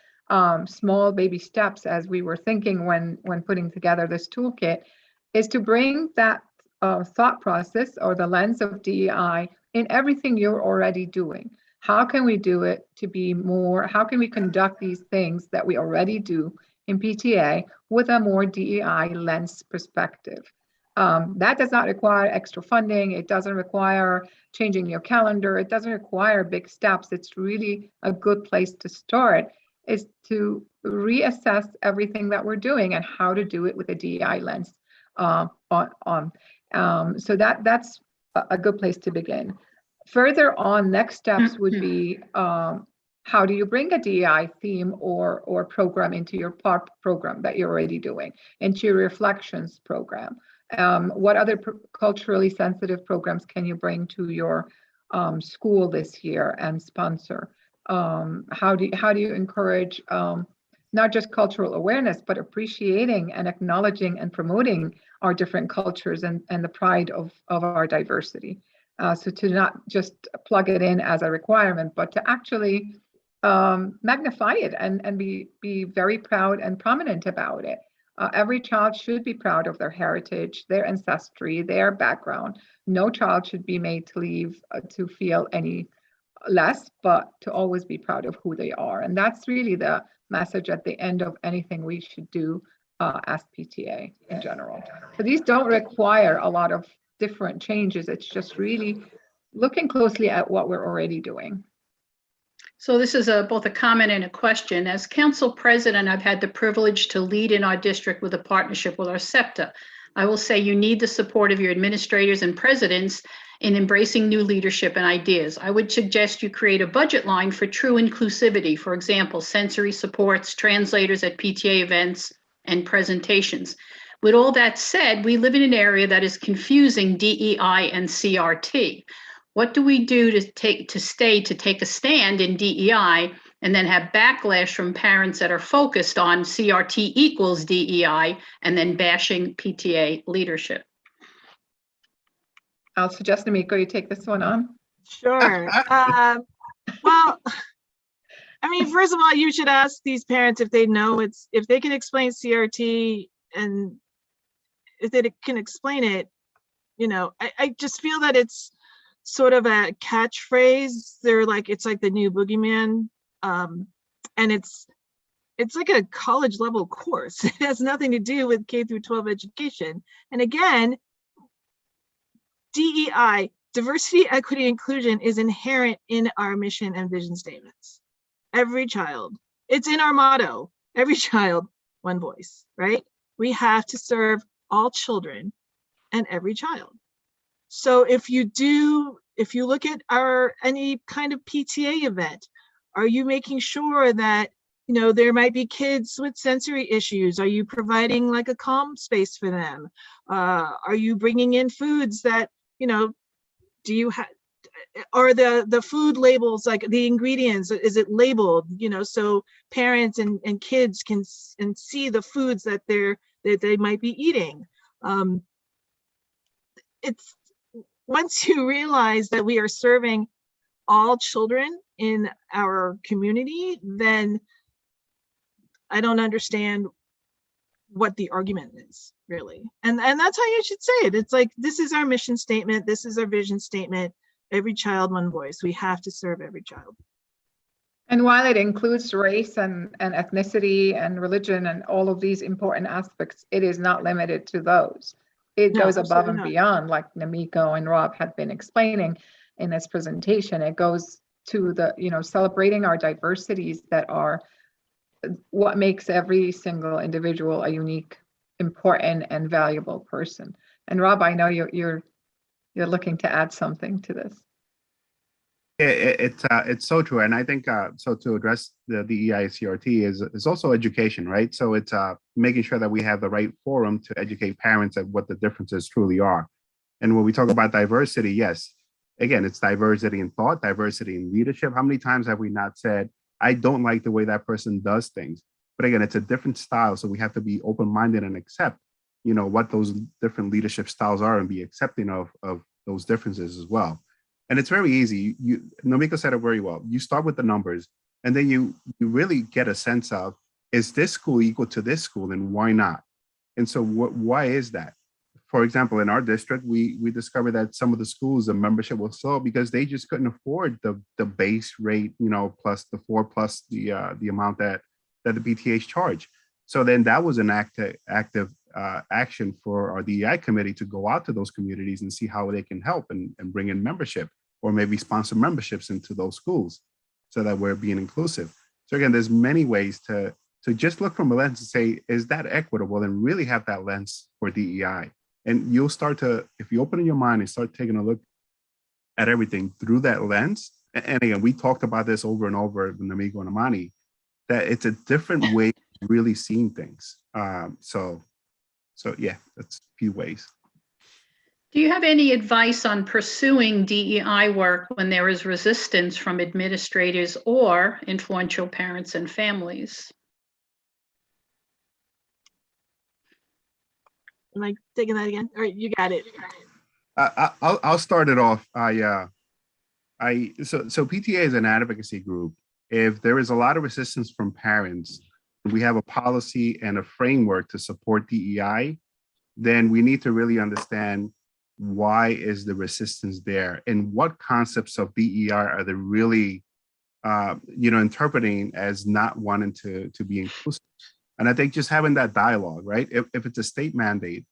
small baby steps, as we were thinking when putting together this toolkit, is to bring that thought process or the lens of DEI in everything you're already doing. How can we do it to be more, how can we conduct these things that we already do in PTA with a more DEI lens perspective? That does not require extra funding. It doesn't require changing your calendar. It doesn't require big steps. It's really a good place to start, is to reassess everything that we're doing and how to do it with a DEI lens so that's a good place to begin. Further on, next steps would be how do you bring a DEI theme or program into your PARP program that you're already doing, into your reflections program? What other culturally sensitive programs can you bring to your school this year and sponsor? How do you encourage not just cultural awareness, but appreciating and acknowledging and promoting our different cultures and the pride of our diversity? So to not just plug it in as a requirement, but to actually magnify it and be very proud and prominent about it. Every child should be proud of their heritage, their ancestry, their background. No child should be made to leave to feel any less, but to always be proud of who they are. And that's really the message at the end of anything we should do as PTA in general. So these don't require a lot of different changes. It's just really looking closely at what we're already doing.
So this is both a comment and a question. As council president, I've had the privilege to lead in our district with a partnership with our SEPTA. I will say you need the support of your administrators and presidents in embracing new leadership and ideas. I would suggest you create a budget line for true inclusivity. For example, sensory supports, translators at PTA events and presentations. With all that said, we live in an area that is confusing DEI and CRT. What do we do to take a stand in DEI and then have backlash from parents that are focused on CRT equals DEI and then bashing PTA leadership?
I'll suggest, D'Amico, you take this one on.
Sure. Well, I mean, first of all, you should ask these parents if they know if they can explain CRT and if they can explain it. I just feel that it's sort of a catchphrase. It's like the new boogeyman. And it's like a college level course. It has nothing to do with K through 12 education. And again, DEI, diversity, equity, inclusion, is inherent in our mission and vision statements. Every child, it's in our motto, every child, one voice, right? We have to serve all children and every child. So if you look at any kind of PTA event, are you making sure that, there might be kids with sensory issues? Are you providing like a calm space for them? Are you bringing in foods that, do you have, are the food labels, like the ingredients, is it labeled, so parents and kids can see the foods that they might be eating? It's once you realize that we are serving all children in our community, then I don't understand what the argument is, really. And that's how you should say it. It's like, this is our mission statement, this is our vision statement, every child, one voice. We have to serve every child.
And while it includes race and ethnicity and religion and all of these important aspects, it is not limited to those. It
No,
goes above
absolutely
and
not.
beyond, like Namiko and Rob had been explaining in this presentation. It goes to the, celebrating our diversities that are what makes every single individual a unique, important, and valuable person. And Rob, I know you're looking to add something to this.
It's so true, and I think so. To address the DEI CRT is also education, right? So it's making sure that we have the right forum to educate parents at what the differences truly are. And when we talk about diversity, yes, again, it's diversity in thought, diversity in leadership. How many times have we not said, "I don't like the way that person does things"? But again, it's a different style, so we have to be open-minded and accept, what those different leadership styles are, and be accepting of those differences as well. And it's very easy. Nomiko said it very well. You start with the numbers, and then you really get a sense of, is this school equal to this school, and why not? And so why is that? For example, in our district, we discovered that some of the schools, the membership was low because they just couldn't afford the base rate, plus the 4 plus the amount that the PTAs charge. So then that was an active action for our DEI committee to go out to those communities and see how they can help and bring in membership, or maybe sponsor memberships into those schools so that we're being inclusive. So again, there's many ways to just look from a lens and say, is that equitable, and really have that lens for DEI. And you'll start to, if you open your mind and start taking a look at everything through that lens, and again, we talked about this over and over with Namiko and Amani, that it's a different way of really seeing things. So yeah, that's a few ways.
Do you have any advice on pursuing DEI work when there is resistance from administrators or influential parents and families?
Am I taking that again? All right, you got it.
I'll start it off. So PTA is an advocacy group. If there is a lot of resistance from parents, we have a policy and a framework to support DEI, then we need to really understand why is the resistance there, and what concepts of DEI are they really, interpreting as not wanting to be inclusive. And I think just having that dialogue, right? If it's a state mandate,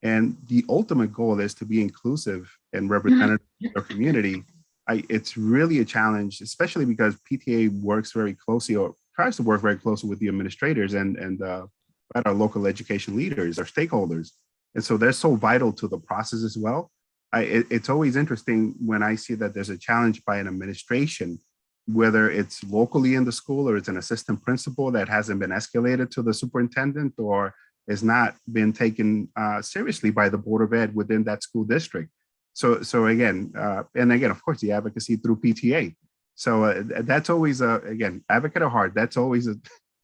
and the ultimate goal is to be inclusive and representative of the community, it's really a challenge, especially because PTA works very closely, or tries to work very closely with the administrators and our local education leaders, our stakeholders. And so they're so vital to the process as well. It's always interesting when I see that there's a challenge by an administration, whether it's locally in the school or it's an assistant principal that hasn't been escalated to the superintendent or has not been taken seriously by the Board of Ed within that school district. So again, and again, of course, the advocacy through PTA. So that's always, again, advocate at heart, that's always an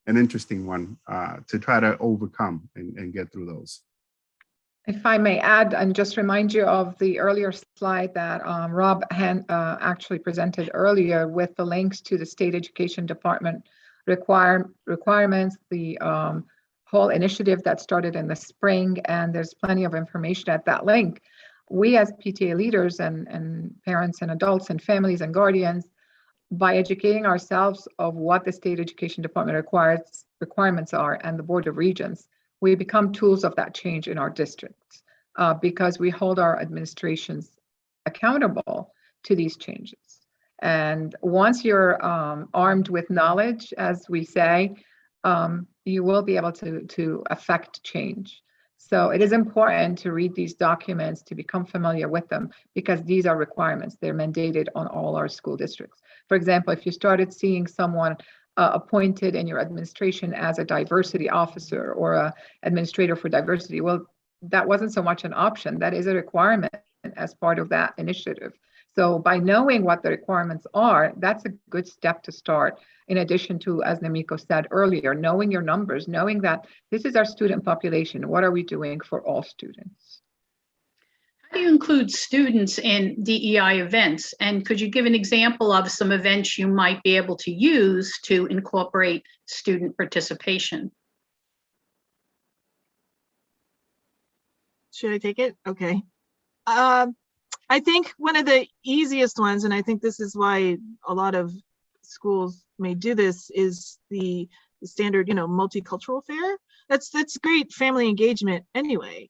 interesting one to try to overcome and get through those.
If I may add, and just remind you of the earlier slide that Rob actually presented earlier with the links to the State Education Department requirements, the whole initiative that started in the spring, and there's plenty of information at that link. We as PTA leaders and parents and adults and families and guardians, by educating ourselves of what the State Education Department requirements are and the Board of Regents, we become tools of that change in our districts because we hold our administrations accountable to these changes. And once you're armed with knowledge, as we say, you will be able to affect change. So it is important to read these documents, to become familiar with them, because these are requirements. They're mandated on all our school districts. For example, if you started seeing someone appointed in your administration as a diversity officer or a administrator for diversity, well, that wasn't so much an option. That is a requirement as part of that initiative. So by knowing what the requirements are, that's a good step to start. In addition to, as Namiko said earlier, knowing your numbers, knowing that this is our student population. What are we doing for all students?
How do you include students in DEI events? And could you give an example of some events you might be able to use to incorporate student participation?
Should I take it? Okay. I think one of the easiest ones, and I think this is why a lot of schools may do this, is the standard, multicultural fair. That's great family engagement anyway.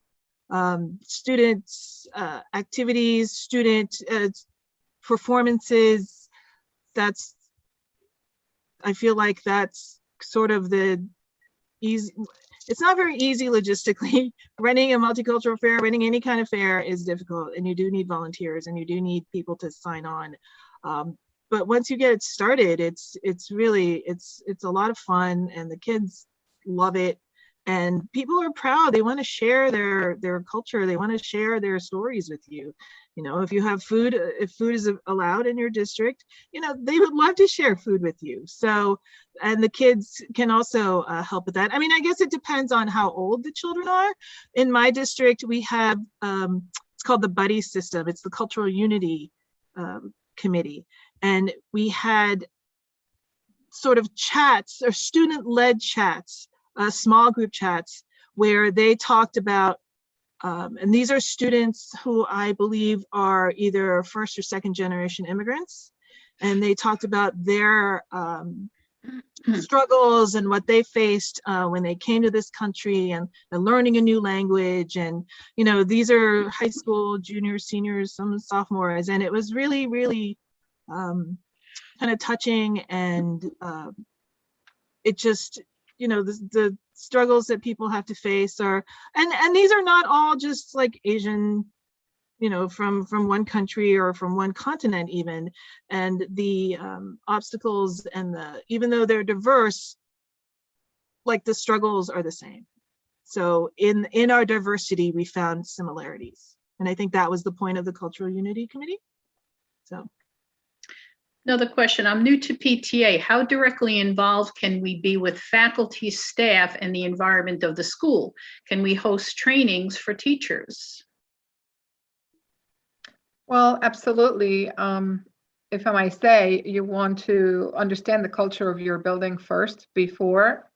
Students, activities, student performances. I feel like that's sort of the easy. It's not very easy logistically. Running a multicultural fair, running any kind of fair is difficult, and you do need volunteers and you do need people to sign on. But once you get it started, it's really a lot of fun, and the kids love it. And people are proud. They want to share their culture. They want to share their stories with you. If you have food, if food is allowed in your district, they would love to share food with you. So, and the kids can also help with that. I mean, I guess it depends on how old the children are. In my district, we have, it's called the buddy system. It's the Cultural Unity Committee. And we had sort of chats or student-led chats, small group chats, where they talked about, and these are students who I believe are either first or second generation immigrants, and they talked about their struggles and what they faced when they came to this country, and learning a new language. And these are high school juniors, seniors, some sophomores, and it was really, really kind of touching. And it just, the struggles that people have to face are, and these are not all just like Asian, from one country or from one continent even. And the obstacles and even though they're diverse, like the struggles are the same. So in our diversity, we found similarities. And I think that was the point of the Cultural Unity Committee. So.
Another question, I'm new to PTA. How directly involved can we be with faculty, staff, and the environment of the school? Can we host trainings for teachers?
Well, absolutely. If I might say, you want to understand the culture of your building first before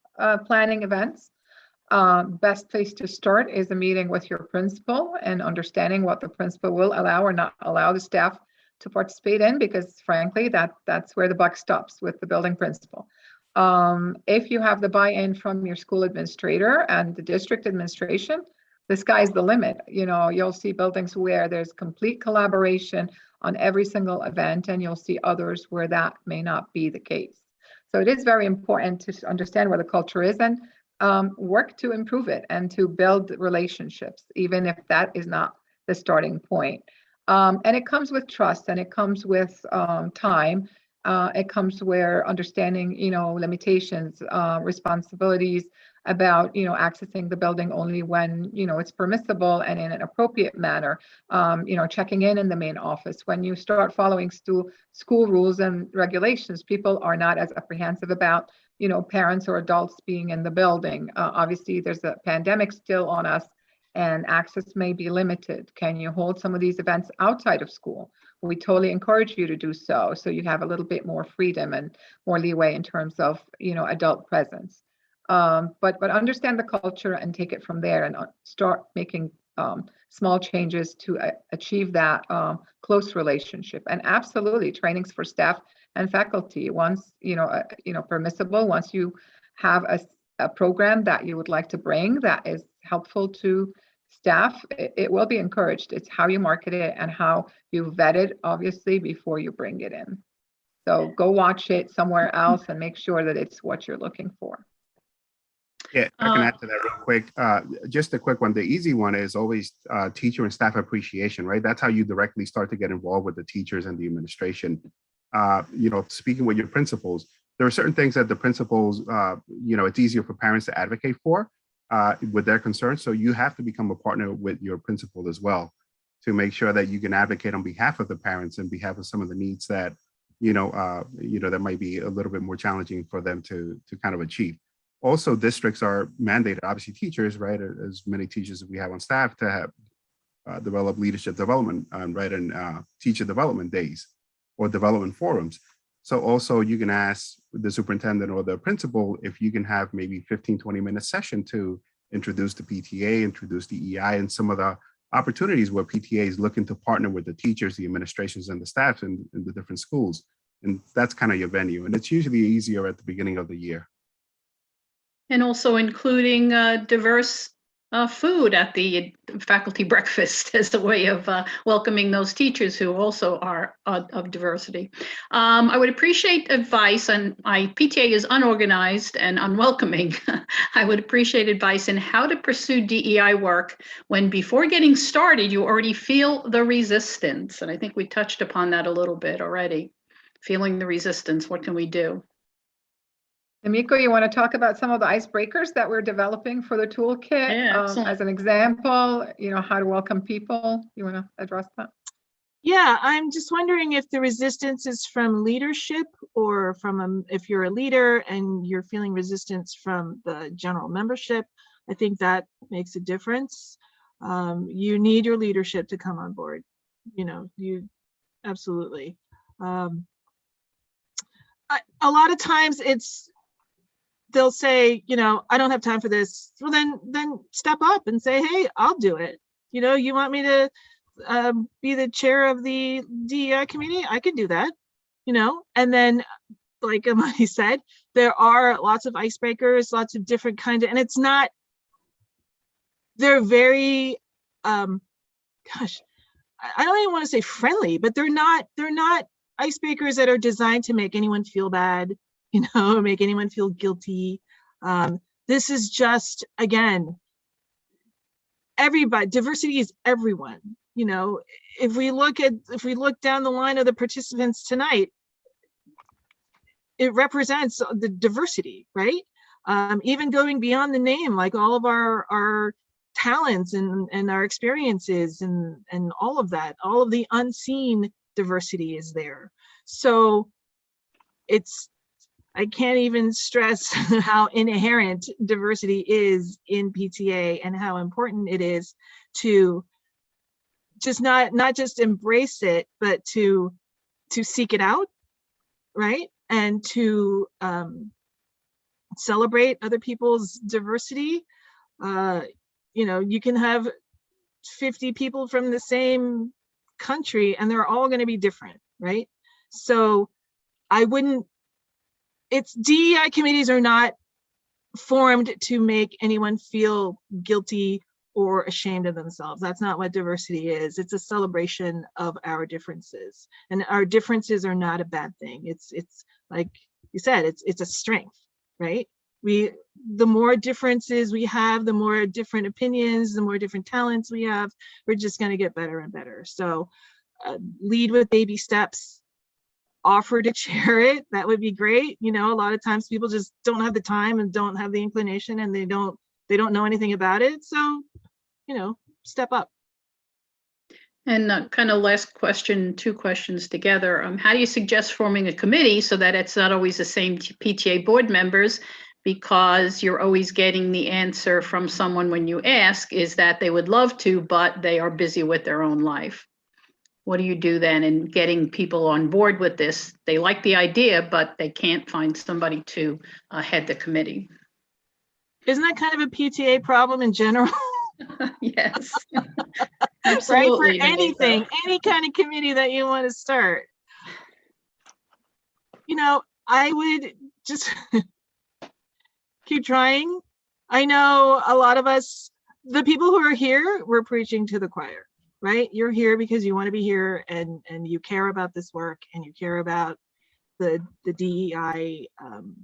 planning events. Best place to start is a meeting with your principal and understanding what the principal will allow or not allow the staff to participate in, because frankly, that's where the buck stops, with the building principal. If you have the buy-in from your school administrator and the district administration, the sky's the limit. You'll see buildings where there's complete collaboration on every single event, and you'll see others where that may not be the case. So it is very important to understand where the culture is and work to improve it and to build relationships, even if that is not the starting point. And it comes with trust, and it comes with time. It comes where understanding, limitations, responsibilities about, accessing the building only when, it's permissible and in an appropriate manner. Checking in the main office. When you start following school rules and regulations, people are not as apprehensive about, parents or adults being in the building. Obviously, there's a pandemic still on us, and access may be limited. Can you hold some of these events outside of school? We totally encourage you to do so you have a little bit more freedom and more leeway in terms of, adult presence. But understand the culture and take it from there, and start making small changes to achieve that close relationship. And absolutely, trainings for staff and faculty, once permissible, once you have a program that you would like to bring that is helpful to staff, it will be encouraged. It's how you market it and how you vet it, obviously, before you bring it in. So go watch it somewhere else and make sure that it's what you're looking for.
Yeah, I can add to that real quick. Just a quick one. The easy one is always teacher and staff appreciation, right? That's how you directly start to get involved with the teachers and the administration. Speaking with your principals, there are certain things that the principals, it's easier for parents to advocate for with their concerns. So you have to become a partner with your principal as well to make sure that you can advocate on behalf of the parents and behalf of some of the needs that, that might be a little bit more challenging for them to kind of achieve. Also, districts are mandated, obviously teachers, right, as many teachers that we have on staff, to have develop leadership development, right, and teacher development days or development forums. So also you can ask the superintendent or the principal if you can have maybe 15, 20-minute session to introduce the PTA, introduce the EI, and some of the opportunities where PTA is looking to partner with the teachers, the administrations, and the staff in the different schools. And that's kind of your venue. And it's usually easier at the beginning of the year.
And also including diverse food at the faculty breakfast as a way of welcoming those teachers who also are of diversity. I would appreciate advice, and my PTA is unorganized and unwelcoming. I would appreciate advice in how to pursue DEI work when before getting started, you already feel the resistance. And I think we touched upon that a little bit already. Feeling the resistance, what can we do?
Namiko, you want to talk about some of the icebreakers that we're developing for the toolkit?
Yeah, excellent.
As an example, how to welcome people. You want to address that?
Yeah, I'm just wondering if the resistance is from leadership or from if you're a leader and you're feeling resistance from the general membership. I think that makes a difference. You need your leadership to come on board. You absolutely. A lot of times they'll say, I don't have time for this. Well, then step up and say, hey, I'll do it. You want me to be the chair of the DEI committee? I can do that, and then like Amani said, there are lots of icebreakers, lots of different kinds of, and it's not, they're very, gosh, I don't even want to say friendly, but they're not icebreakers that are designed to make anyone feel bad, make anyone feel guilty. This is just, again, everybody, diversity is everyone. If we look down the line of the participants tonight, it represents the diversity, right? Even going beyond the name, like all of our talents and our experiences and all of that, all of the unseen diversity is there. So I can't even stress how inherent diversity is in PTA and how important it is to just not just embrace it, but to seek it out, right? And to celebrate other people's diversity. You can have 50 people from the same country and they're all going to be different, right? So DEI committees are not formed to make anyone feel guilty or ashamed of themselves. That's not what diversity is. It's a celebration of our differences, and our differences are not a bad thing. It's like you said, it's a strength, right? The more differences we have, the more different opinions, the more different talents we have, we're just going to get better and better. So lead with baby steps, offer to chair it. That would be great. A lot of times people just don't have the time and don't have the inclination, and they don't know anything about it. So, step up.
And kind of last question, two questions together. How do you suggest forming a committee so that it's not always the same PTA board members? Because you're always getting the answer from someone when you ask is that they would love to, but they are busy with their own life. What do you do then in getting people on board with this? They like the idea, but they can't find somebody to head the committee.
Isn't that kind of a PTA problem in general?
Yes.
Absolutely. Right? For anything, any kind of committee that you want to start. I would just keep trying. I know a lot of us, the people who are here, we're preaching to the choir, right? You're here because you want to be here and you care about this work and you care about the DEI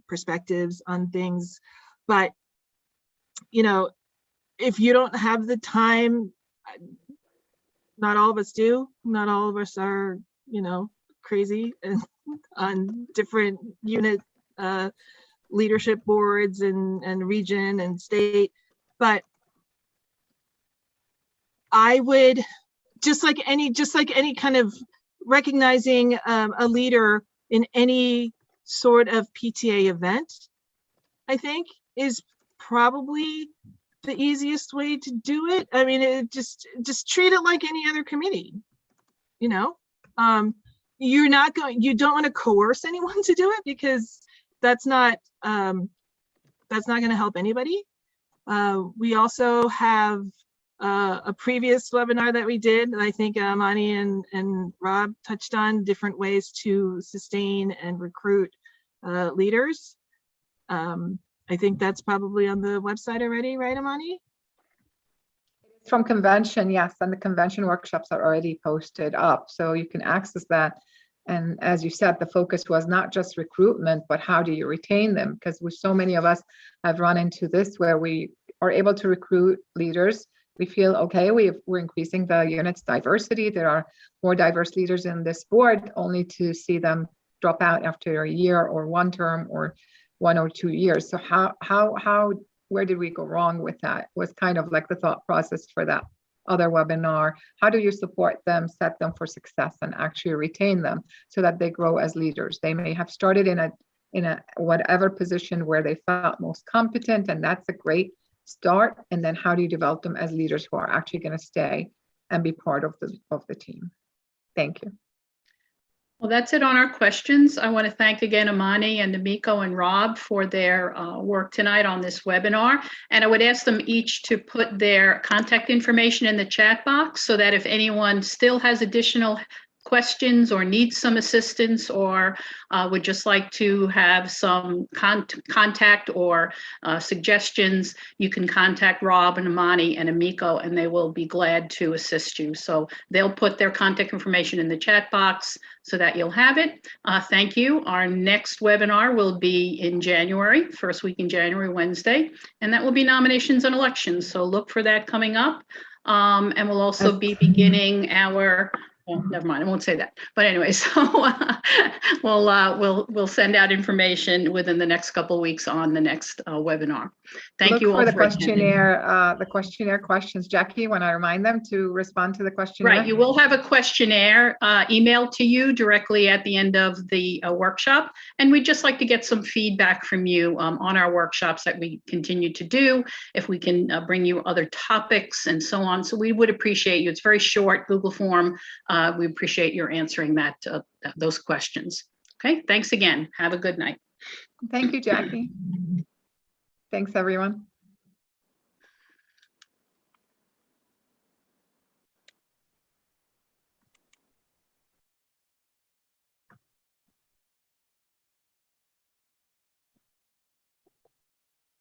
perspectives on things. But, if you don't have the time, not all of us do. Not all of us are, crazy on different unit leadership boards and region and state. But I would just like any kind of recognizing a leader in any sort of PTA event, I think is probably the easiest way to do it. I mean, it just treat it like any other committee. You don't want to coerce anyone to do it, because that's not going to help anybody. We also have a previous webinar that we did, that I think Amani and Rob touched on, different ways to sustain and recruit leaders. I think that's probably on the website already, right, Amani?
From convention, yes, and the convention workshops are already posted up, so you can access that. And as you said, the focus was not just recruitment, but how do you retain them? Because with so many of us have run into this where we are able to recruit leaders. We feel, okay, we're increasing the unit's diversity. There are more diverse leaders in this board, only to see them drop out after a year or one term or 1 or 2 years. So where did we go wrong with that? Was kind of like the thought process for that other webinar. How do you support them, set them for success, and actually retain them so that they grow as leaders? They may have started in a whatever position where they felt most competent, and that's a great start. And then how do you develop them as leaders who are actually going to stay and be part of the team? Thank you.
Well, that's it on our questions. I want to thank again Amani and Namiko and Rob for their work tonight on this webinar. And I would ask them each to put their contact information in the chat box so that if anyone still has additional questions or needs some assistance or would just like to have some contact or suggestions, you can contact Rob and Amani and Amiko, and they will be glad to assist you. So they'll put their contact information in the chat box so that you'll have it. Thank you. Our next webinar will be in January, first week in January, Wednesday, and that will be nominations and elections. So look for that coming up. And we'll also be beginning our well, never mind, I won't say that. But anyway, so we'll send out information within the next couple of weeks on the next webinar. Thank you all
for the
for attending.
questionnaire questions. Jackie, when I remind them to respond to the questionnaire.
Right, you will have a questionnaire emailed to you directly at the end of the workshop. And we'd just like to get some feedback from you on our workshops that we continue to do, if we can bring you other topics and so on. So we would appreciate you. It's very short Google form. We appreciate your answering those questions. Okay, thanks again. Have a good night.
Thank you, Jackie. Thanks, everyone.